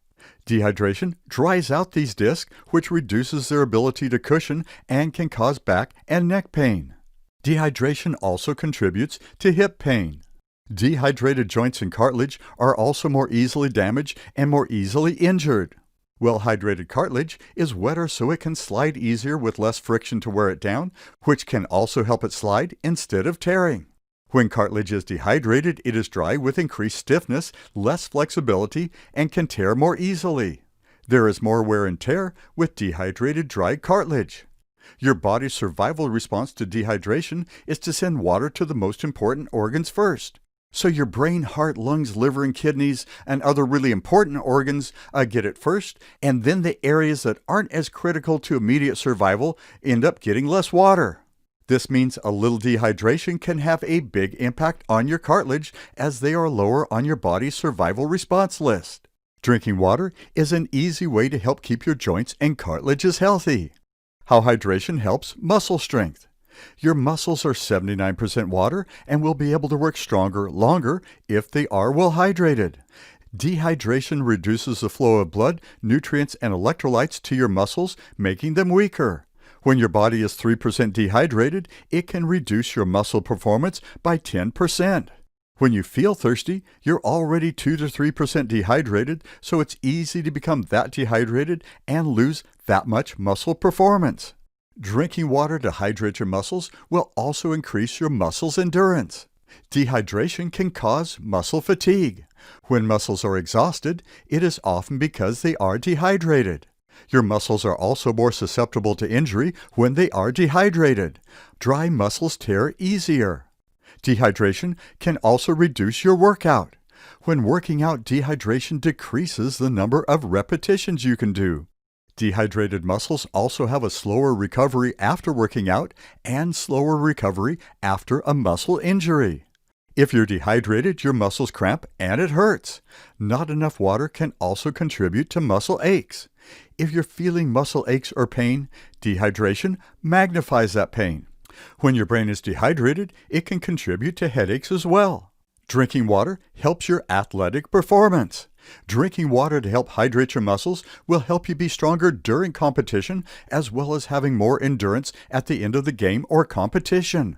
Speaker 1: Dehydration dries out these discs, which reduces their ability to cushion and can cause back and neck pain. Dehydration also contributes to hip pain. Dehydrated joints and cartilage are also more easily damaged and more easily injured. Well-hydrated cartilage is wetter so it can slide easier with less friction to wear it down, which can also help it slide instead of tearing. When cartilage is dehydrated, it is dry with increased stiffness, less flexibility, and can tear more easily. There is more wear and tear with dehydrated dry cartilage. Your body's survival response to dehydration is to send water to the most important organs first. So your brain, heart, lungs, liver, and kidneys, and other really important organs get it first, and then the areas that aren't as critical to immediate survival end up getting less water. This means a little dehydration can have a big impact on your cartilage as they are lower on your body's survival response list. Drinking water is an easy way to help keep your joints and cartilages healthy. How hydration helps muscle strength. Your muscles are 79% water and will be able to work stronger longer if they are well hydrated. Dehydration reduces the flow of blood, nutrients, and electrolytes to your muscles, making them weaker. When your body is 3% dehydrated, it can reduce your muscle performance by 10%. When you feel thirsty, you're already 2 to 3% dehydrated, so it's easy to become that dehydrated and lose that much muscle performance. Drinking water to hydrate your muscles will also increase your muscles' endurance. Dehydration can cause muscle fatigue. When muscles are exhausted, it is often because they are dehydrated. Your muscles are also more susceptible to injury when they are dehydrated. Dry muscles tear easier. Dehydration can also reduce your workout. When working out, dehydration decreases the number of repetitions you can do. Dehydrated muscles also have a slower recovery after working out and slower recovery after a muscle injury. If you're dehydrated, your muscles cramp and it hurts. Not enough water can also contribute to muscle aches. If you're feeling muscle aches or pain, dehydration magnifies that pain. When your brain is dehydrated, it can contribute to headaches as well. Drinking water helps your athletic performance. Drinking water to help hydrate your muscles will help you be stronger during competition as well as having more endurance at the end of the game or competition.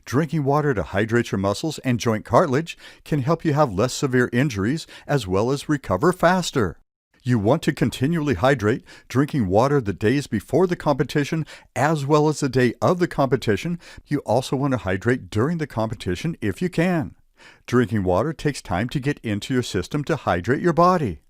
Speaker 1: Drinking water to hydrate your muscles and joint cartilage can help you have less severe injuries as well as recover faster. You want to continually hydrate, drinking water the days before the competition as well as the day of the competition. You also want to hydrate during the competition if you can. Drinking water takes time to get into your system to hydrate your body.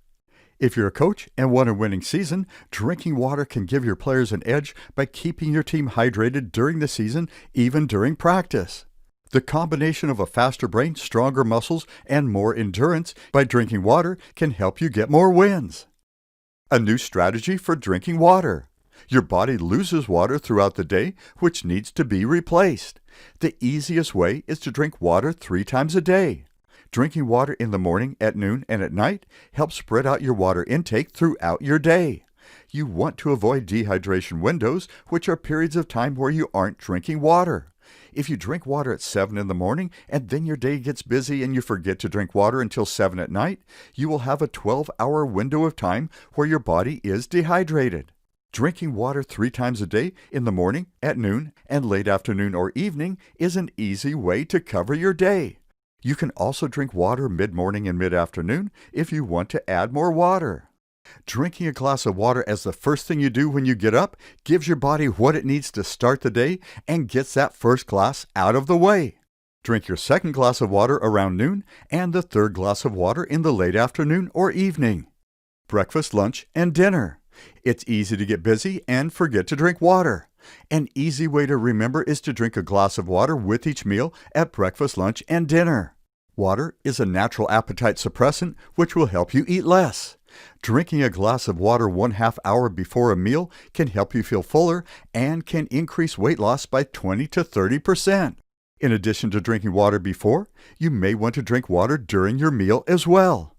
Speaker 1: If you're a coach and want a winning season, drinking water can give your players an edge by keeping your team hydrated during the season, even during practice. The combination of a faster brain, stronger muscles, and more endurance by drinking water can help you get more wins. A new strategy for drinking water. Your body loses water throughout the day, which needs to be replaced. The easiest way is to drink water 3 times a day. Drinking water in the morning, at noon, and at night helps spread out your water intake throughout your day. You want to avoid dehydration windows, which are periods of time where you aren't drinking water. If you drink water at 7 in the morning and then your day gets busy and you forget to drink water until 7 at night, you will have a 12-hour window of time where your body is dehydrated. Drinking water 3 times a day in the morning, at noon, and late afternoon or evening is an easy way to cover your day. You can also drink water mid-morning and mid-afternoon if you want to add more water. Drinking a glass of water as the first thing you do when you get up gives your body what it needs to start the day and gets that first glass out of the way. Drink your second glass of water around noon and the third glass of water in the late afternoon or evening. Breakfast, lunch, and dinner. It's easy to get busy and forget to drink water. An easy way to remember is to drink a glass of water with each meal at breakfast, lunch, and dinner. Water is a natural appetite suppressant which will help you eat less. Drinking a glass of water 1/2 hour before a meal can help you feel fuller and can increase weight loss by 20 to 30%. In addition to drinking water before, you may want to drink water during your meal as well.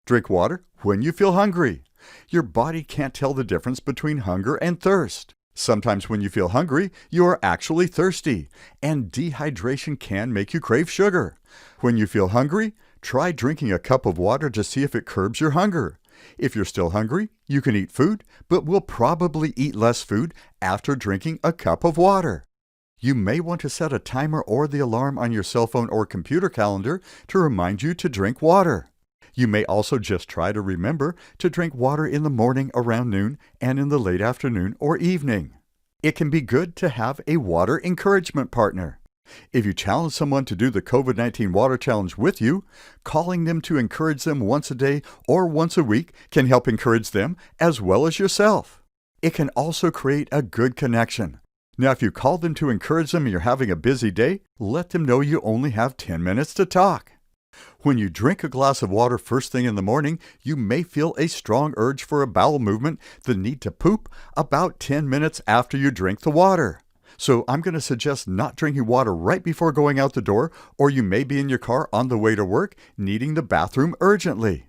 Speaker 1: Drink water when you feel hungry. Your body can't tell the difference between hunger and thirst. Sometimes when you feel hungry, you are actually thirsty, and dehydration can make you crave sugar. When you feel hungry, try drinking a cup of water to see if it curbs your hunger. If you're still hungry, you can eat food, but will probably eat less food after drinking a cup of water. You may want to set a timer or the alarm on your cell phone or computer calendar to remind you to drink water. You may also just try to remember to drink water in the morning around noon and in the late afternoon or evening. It can be good to have a water encouragement partner. If you challenge someone to do the COVID-19 water challenge with you, calling them to encourage them once a day or once a week can help encourage them as well as yourself. It can also create a good connection. Now, if you call them to encourage them and you're having a busy day, let them know you only have 10 minutes to talk. When you drink a glass of water first thing in the morning, you may feel a strong urge for a bowel movement, the need to poop, about 10 minutes after you drink the water. So I'm going to suggest not drinking water right before going out the door, or you may be in your car on the way to work, needing the bathroom urgently.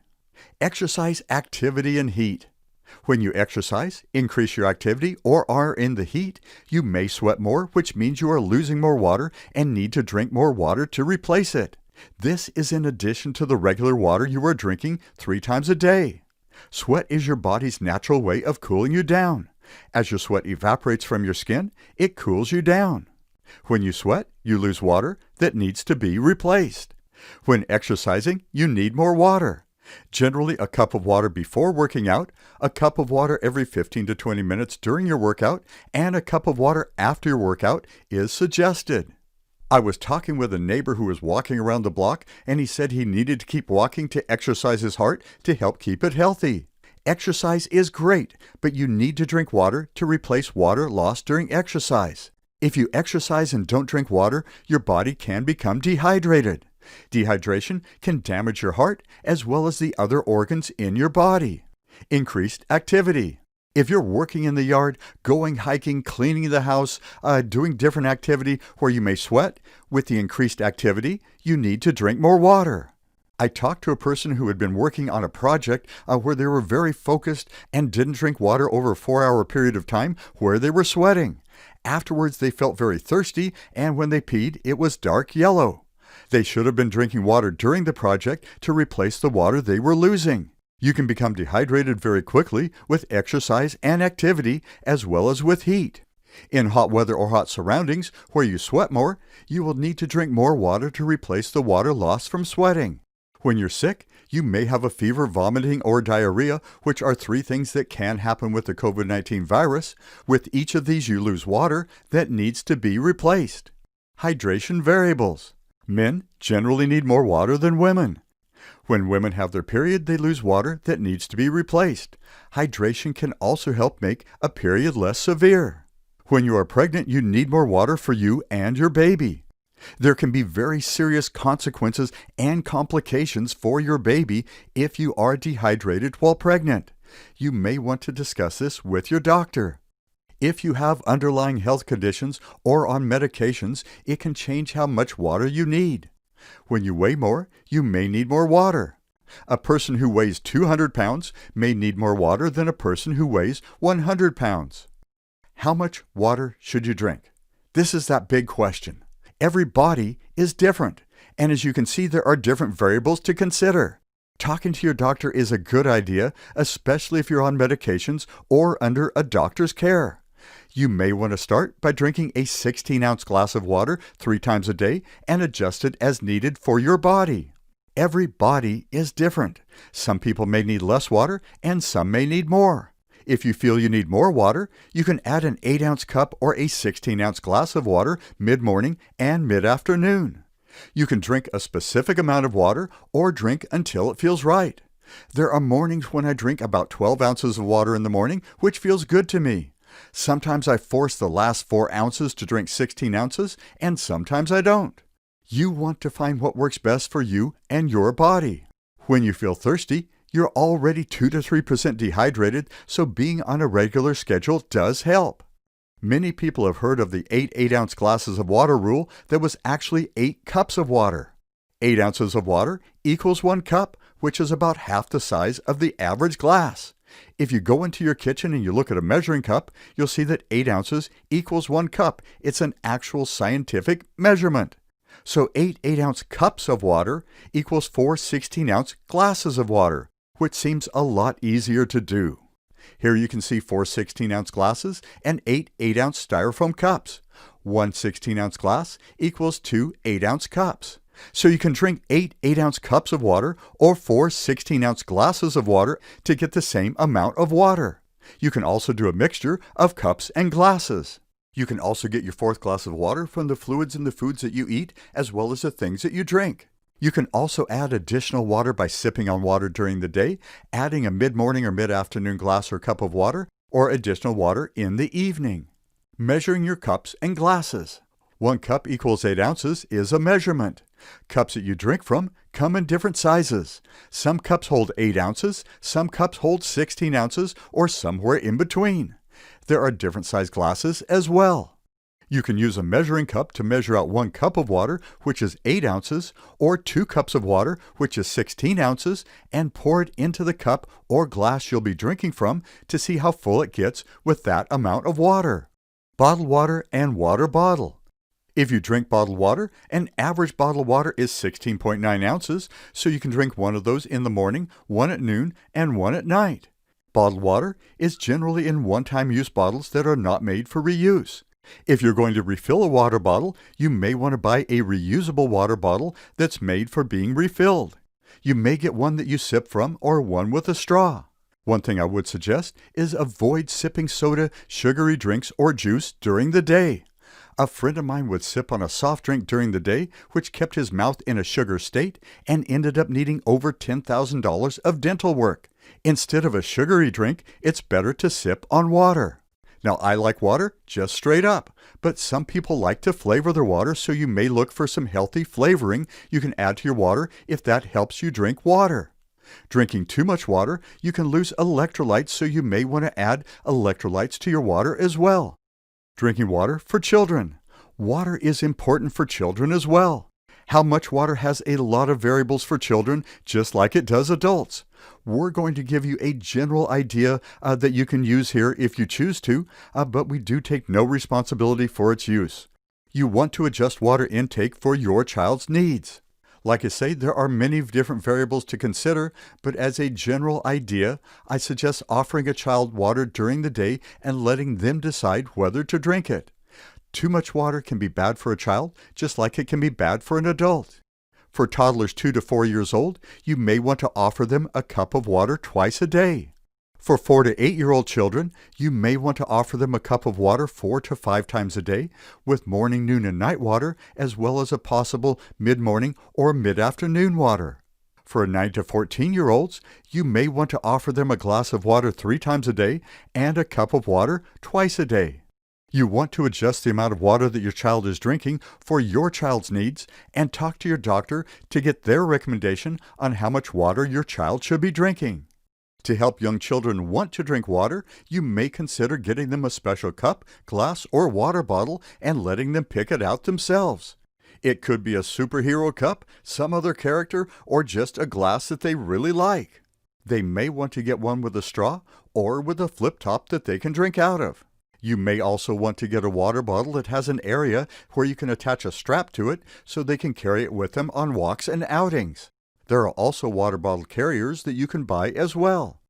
Speaker 1: Exercise, activity, and heat. When you exercise, increase your activity, or are in the heat, you may sweat more, which means you are losing more water and need to drink more water to replace it. This is in addition to the regular water you are drinking 3 times a day. Sweat is your body's natural way of cooling you down. As your sweat evaporates from your skin, it cools you down. When you sweat, you lose water that needs to be replaced. When exercising, you need more water. Generally, a cup of water before working out, a cup of water every 15 to 20 minutes during your workout, and a cup of water after your workout is suggested. I was talking with a neighbor who was walking around the block, and he said he needed to keep walking to exercise his heart to help keep it healthy. Exercise is great, but you need to drink water to replace water lost during exercise. If you exercise and don't drink water, your body can become dehydrated. Dehydration can damage your heart as well as the other organs in your body. Increased activity. If you're working in the yard, going hiking, cleaning the house, doing different activity where you may sweat, with the increased activity, you need to drink more water. I talked to a person who had been working on a project where they were very focused and didn't drink water over a 4-hour period of time where they were sweating. Afterwards, they felt very thirsty, and when they peed, it was dark yellow. They should have been drinking water during the project to replace the water they were losing. You can become dehydrated very quickly with exercise and activity as well as with heat. In hot weather or hot surroundings where you sweat more, you will need to drink more water to replace the water lost from sweating. When you're sick, you may have a fever, vomiting, or diarrhea, which are 3 things that can happen with the COVID-19 virus. With each of these, you lose water that needs to be replaced. Hydration variables. Men generally need more water than women. When women have their period, they lose water that needs to be replaced. Hydration can also help make a period less severe. When you are pregnant, you need more water for you and your baby. There can be very serious consequences and complications for your baby if you are dehydrated while pregnant. You may want to discuss this with your doctor. If you have underlying health conditions or on medications, it can change how much water you need. When you weigh more, you may need more water. A person who weighs 200 pounds may need more water than a person who weighs 100 pounds. How much water should you drink? This is that big question. Every body is different, and as you can see, there are different variables to consider. Talking to your doctor is a good idea, especially if you're on medications or under a doctor's care. You may want to start by drinking a 16-ounce glass of water 3 times a day and adjust it as needed for your body. Every body is different. Some people may need less water and some may need more. If you feel you need more water, you can add an 8-ounce cup or a 16-ounce glass of water mid-morning and mid-afternoon. You can drink a specific amount of water or drink until it feels right. There are mornings when I drink about 12 ounces of water in the morning, which feels good to me. Sometimes I force the last 4 ounces to drink 16 ounces, and sometimes I don't. You want to find what works best for you and your body. When you feel thirsty, you're already 2 to 3% dehydrated, so being on a regular schedule does help. Many people have heard of the 8 8-ounce glasses of water rule that was actually 8 cups of water. 8 ounces of water equals 1 cup, which is about half the size of the average glass. If you go into your kitchen and you look at a measuring cup, you'll see that 8 ounces equals 1 cup. It's an actual scientific measurement. So 8 8-ounce cups of water equals 4 16-ounce glasses of water, which seems a lot easier to do. Here you can see 4 16-ounce glasses and 8 8-ounce styrofoam cups. 1 16-ounce glass equals 2 8-ounce cups. So you can drink 8 8-ounce cups of water or 4 16-ounce glasses of water to get the same amount of water. You can also do a mixture of cups and glasses. You can also get your 4th glass of water from the fluids in the foods that you eat as well as the things that you drink. You can also add additional water by sipping on water during the day, adding a mid-morning or mid-afternoon glass or cup of water, or additional water in the evening. Measuring your cups and glasses. 1 cup equals 8 ounces is a measurement. Cups that you drink from come in different sizes. Some cups hold 8 ounces, some cups hold 16 ounces, or somewhere in between. There are different size glasses as well. You can use a measuring cup to measure out 1 cup of water, which is 8 ounces, or 2 cups of water, which is 16 ounces, and pour it into the cup or glass you'll be drinking from to see how full it gets with that amount of water. Bottled water and water bottle. If you drink bottled water, an average bottle of water is 16.9 ounces, so you can drink 1 of those in the morning, 1 at noon, and 1 at night. Bottled water is generally in one-time use bottles that are not made for reuse. If you're going to refill a water bottle, you may want to buy a reusable water bottle that's made for being refilled. You may get one that you sip from or one with a straw. One thing I would suggest is avoid sipping soda, sugary drinks, or juice during the day. A friend of mine would sip on a soft drink during the day, which kept his mouth in a sugar state and ended up needing over $10,000 of dental work. Instead of a sugary drink, it's better to sip on water. Now, I like water just straight up, but some people like to flavor their water, so you may look for some healthy flavoring you can add to your water if that helps you drink water. Drinking too much water, you can lose electrolytes, so you may want to add electrolytes to your water as well. Drinking water for children. Water is important for children as well. How much water has a lot of variables for children, just like it does adults. We're going to give you a general idea that you can use here if you choose to, but we do take no responsibility for its use. You want to adjust water intake for your child's needs. Like I say, there are many different variables to consider, but as a general idea, I suggest offering a child water during the day and letting them decide whether to drink it. Too much water can be bad for a child, just like it can be bad for an adult. For toddlers 2 to 4 years old, you may want to offer them a cup of water twice a day. For 4 to 8-year-old children, you may want to offer them a cup of water 4 to 5 times a day, with morning, noon, and night water, as well as a possible mid-morning or mid-afternoon water. For 9 to 14-year-olds, you may want to offer them a glass of water 3 times a day and a cup of water twice a day. You want to adjust the amount of water that your child is drinking for your child's needs and talk to your doctor to get their recommendation on how much water your child should be drinking. To help young children want to drink water, you may consider getting them a special cup, glass, or water bottle and letting them pick it out themselves. It could be a superhero cup, some other character, or just a glass that they really like. They may want to get one with a straw or with a flip top that they can drink out of. You may also want to get a water bottle that has an area where you can attach a strap to it so they can carry it with them on walks and outings. There are also water bottle carriers that you can buy as well.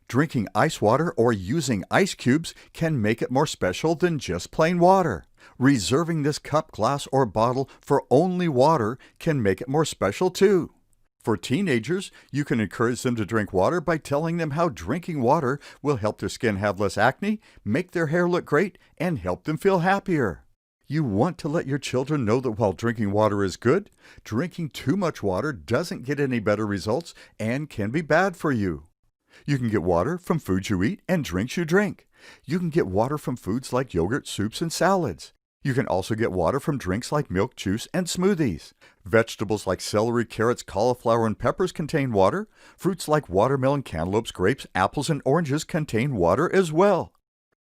Speaker 1: Drinking ice water or using ice cubes can make it more special than just plain water. Reserving this cup, glass, or bottle for only water can make it more special too. For teenagers, you can encourage them to drink water by telling them how drinking water will help their skin have less acne, make their hair look great, and help them feel happier. You want to let your children know that while drinking water is good, drinking too much water doesn't get any better results and can be bad for you. You can get water from foods you eat and drinks you drink. You can get water from foods like yogurt, soups, and salads. You can also get water from drinks like milk, juice, and smoothies. Vegetables like celery, carrots, cauliflower, and peppers contain water. Fruits like watermelon, cantaloupes, grapes, apples, and oranges contain water as well.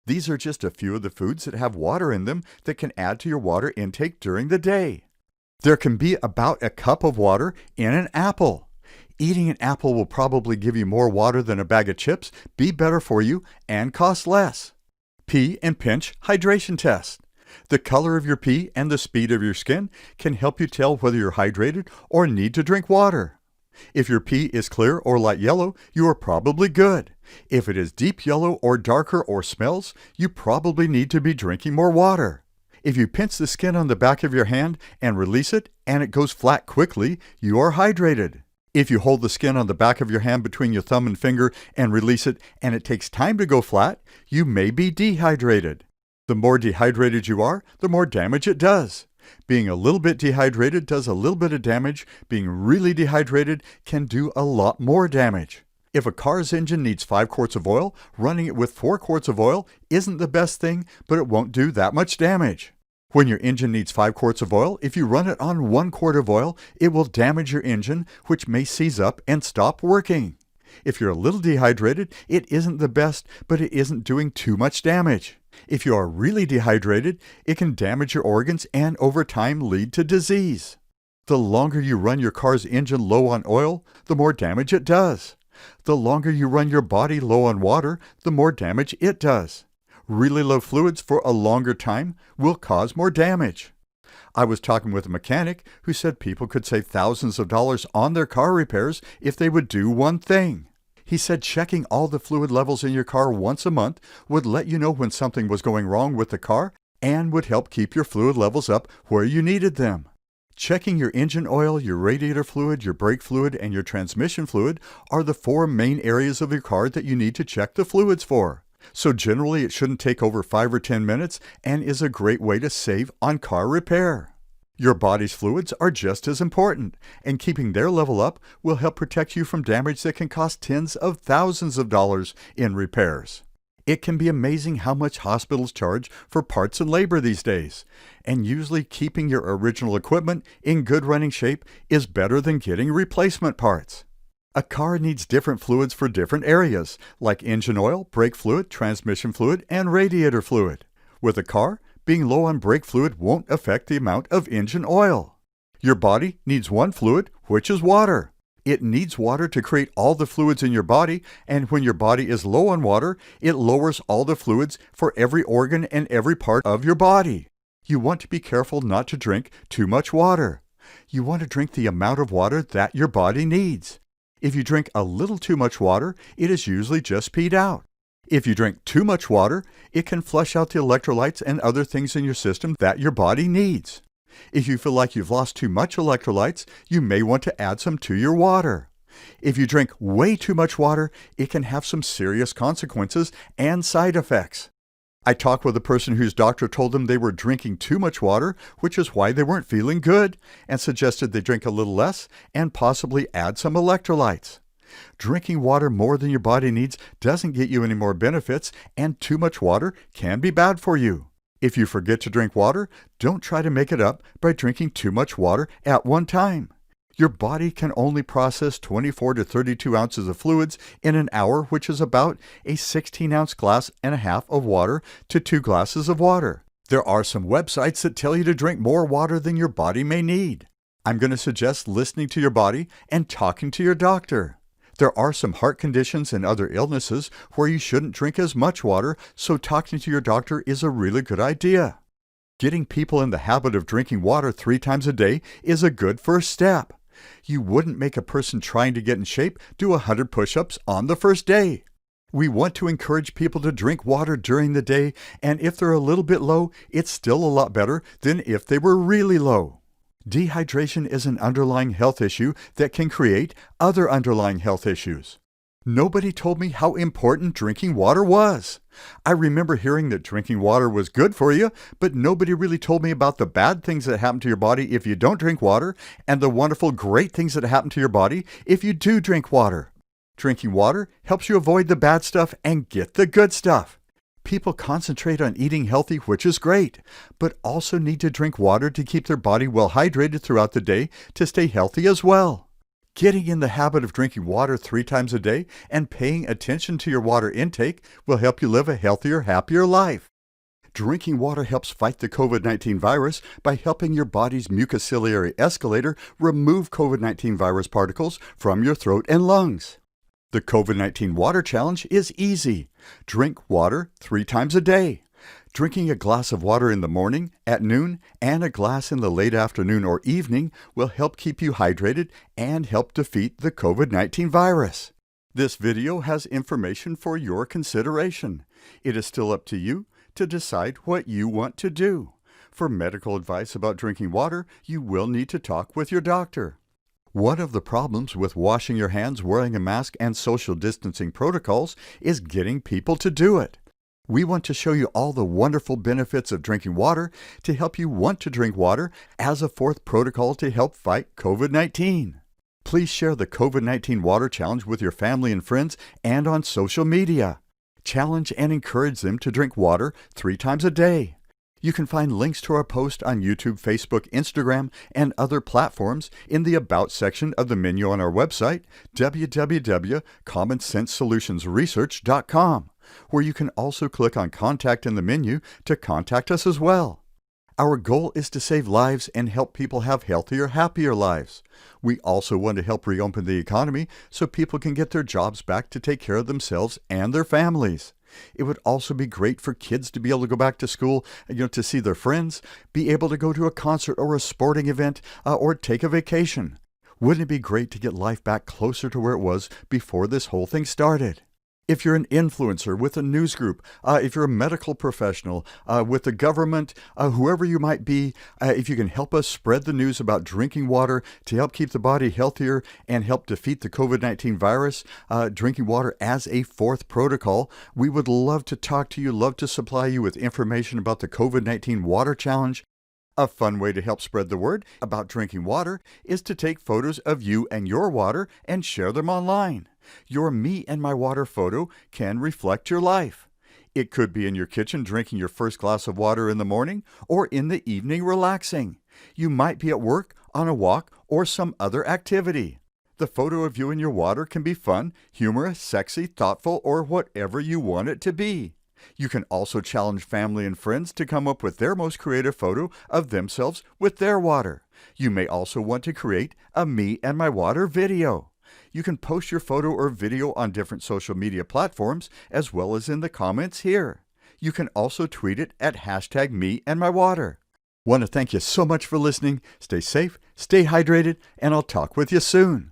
Speaker 1: These are just a few of the foods that have water in them that can add to your water intake during the day. There can be about a cup of water in an apple. Eating an apple will probably give you more water than a bag of chips, be better for you, and cost less. Pee and pinch hydration test. The color of your pee and the speed of your skin can help you tell whether you're hydrated or need to drink water. If your pee is clear or light yellow, you are probably good. If it is deep yellow or darker or smells, you probably need to be drinking more water. If you pinch the skin on the back of your hand and release it and it goes flat quickly, you are hydrated. If you hold the skin on the back of your hand between your thumb and finger and release it and it takes time to go flat, you may be dehydrated. The more dehydrated you are, the more damage it does. Being a little bit dehydrated does a little bit of damage. Being really dehydrated can do a lot more damage. If a car's engine needs 5 quarts of oil, running it with 4 quarts of oil isn't the best thing, but it won't do that much damage. When your engine needs 5 quarts of oil, if you run it on 1 quart of oil, it will damage your engine, which may seize up and stop working. If you're a little dehydrated, it isn't the best, but it isn't doing too much damage. If you are really dehydrated, it can damage your organs and over time lead to disease. The longer you run your car's engine low on oil, the more damage it does. The longer you run your body low on water, the more damage it does. Really low fluids for a longer time will cause more damage. I was talking with a mechanic who said people could save thousands of dollars on their car repairs if they would do one thing. He said checking all the fluid levels in your car once a month would let you know when something was going wrong with the car and would help keep your fluid levels up where you needed them. Checking your engine oil, your radiator fluid, your brake fluid, and your transmission fluid are the 4 main areas of your car that you need to check the fluids for. So generally it shouldn't take over 5 or 10 minutes and is a great way to save on car repair. Your body's fluids are just as important, and keeping their level up will help protect you from damage that can cost tens of thousands of dollars in repairs. It can be amazing how much hospitals charge for parts and labor these days, and usually keeping your original equipment in good running shape is better than getting replacement parts. A car needs different fluids for different areas, like engine oil, brake fluid, transmission fluid, and radiator fluid. With a car, being low on brake fluid won't affect the amount of engine oil. Your body needs one fluid, which is water. It needs water to create all the fluids in your body, and when your body is low on water, it lowers all the fluids for every organ and every part of your body. You want to be careful not to drink too much water. You want to drink the amount of water that your body needs. If you drink a little too much water, it is usually just peed out. If you drink too much water, it can flush out the electrolytes and other things in your system that your body needs. If you feel like you've lost too much electrolytes, you may want to add some to your water. If you drink way too much water, it can have some serious consequences and side effects. I talked with a person whose doctor told them they were drinking too much water, which is why they weren't feeling good, and suggested they drink a little less and possibly add some electrolytes. Drinking water more than your body needs doesn't get you any more benefits, and too much water can be bad for you. If you forget to drink water, don't try to make it up by drinking too much water at one time. Your body can only process 24 to 32 ounces of fluids in an hour, which is about a 16-ounce glass and a half of water to 2 glasses of water. There are some websites that tell you to drink more water than your body may need. I'm going to suggest listening to your body and talking to your doctor. There are some heart conditions and other illnesses where you shouldn't drink as much water, so talking to your doctor is a really good idea. Getting people in the habit of drinking water 3 times a day is a good first step. You wouldn't make a person trying to get in shape do 100 push-ups on the first day. We want to encourage people to drink water during the day, and if they're a little bit low, it's still a lot better than if they were really low. Dehydration is an underlying health issue that can create other underlying health issues. Nobody told me how important drinking water was. I remember hearing that drinking water was good for you, but nobody really told me about the bad things that happen to your body if you don't drink water, and the wonderful, great things that happen to your body if you do drink water. Drinking water helps you avoid the bad stuff and get the good stuff. People concentrate on eating healthy, which is great, but also need to drink water to keep their body well hydrated throughout the day to stay healthy as well. Getting in the habit of drinking water 3 times a day and paying attention to your water intake will help you live a healthier, happier life. Drinking water helps fight the COVID-19 virus by helping your body's mucociliary escalator remove COVID-19 virus particles from your throat and lungs. The COVID-19 Water Challenge is easy. Drink water 3 times a day. Drinking a glass of water in the morning, at noon, and a glass in the late afternoon or evening will help keep you hydrated and help defeat the COVID-19 virus. This video has information for your consideration. It is still up to you to decide what you want to do. For medical advice about drinking water, you will need to talk with your doctor. One of the problems with washing your hands, wearing a mask, and social distancing protocols is getting people to do it. We want to show you all the wonderful benefits of drinking water to help you want to drink water as a 4th protocol to help fight COVID-19. Please share the COVID-19 Water Challenge with your family and friends and on social media. Challenge and encourage them to drink water 3 times a day. You can find links to our post on YouTube, Facebook, Instagram, and other platforms in the About section of the menu on our website, www.commonsensesolutionsresearch.com, where you can also click on Contact in the menu to contact us as well. Our goal is to save lives and help people have healthier, happier lives. We also want to help reopen the economy so people can get their jobs back to take care of themselves and their families. It would also be great for kids to be able to go back to school, to see their friends, be able to go to a concert or a sporting event, or take a vacation. Wouldn't it be great to get life back closer to where it was before this whole thing started? If you're an influencer with a news group, if you're a medical professional, with the government, whoever you might be, if you can help us spread the news about drinking water to help keep the body healthier and help defeat the COVID-19 virus, drinking water as a 4th protocol, we would love to talk to you, love to supply you with information about the COVID-19 Water Challenge. A fun way to help spread the word about drinking water is to take photos of you and your water and share them online. Your Me and My Water photo can reflect your life. It could be in your kitchen drinking your first glass of water in the morning or in the evening relaxing. You might be at work, on a walk, or some other activity. The photo of you and your water can be fun, humorous, sexy, thoughtful, or whatever you want it to be. You can also challenge family and friends to come up with their most creative photo of themselves with their water. You may also want to create a Me and My Water video. You can post your photo or video on different social media platforms as well as in the comments here. You can also tweet it at #MeAndMyWater. Want to thank you so much for listening. Stay safe, stay hydrated, and I'll talk with you soon.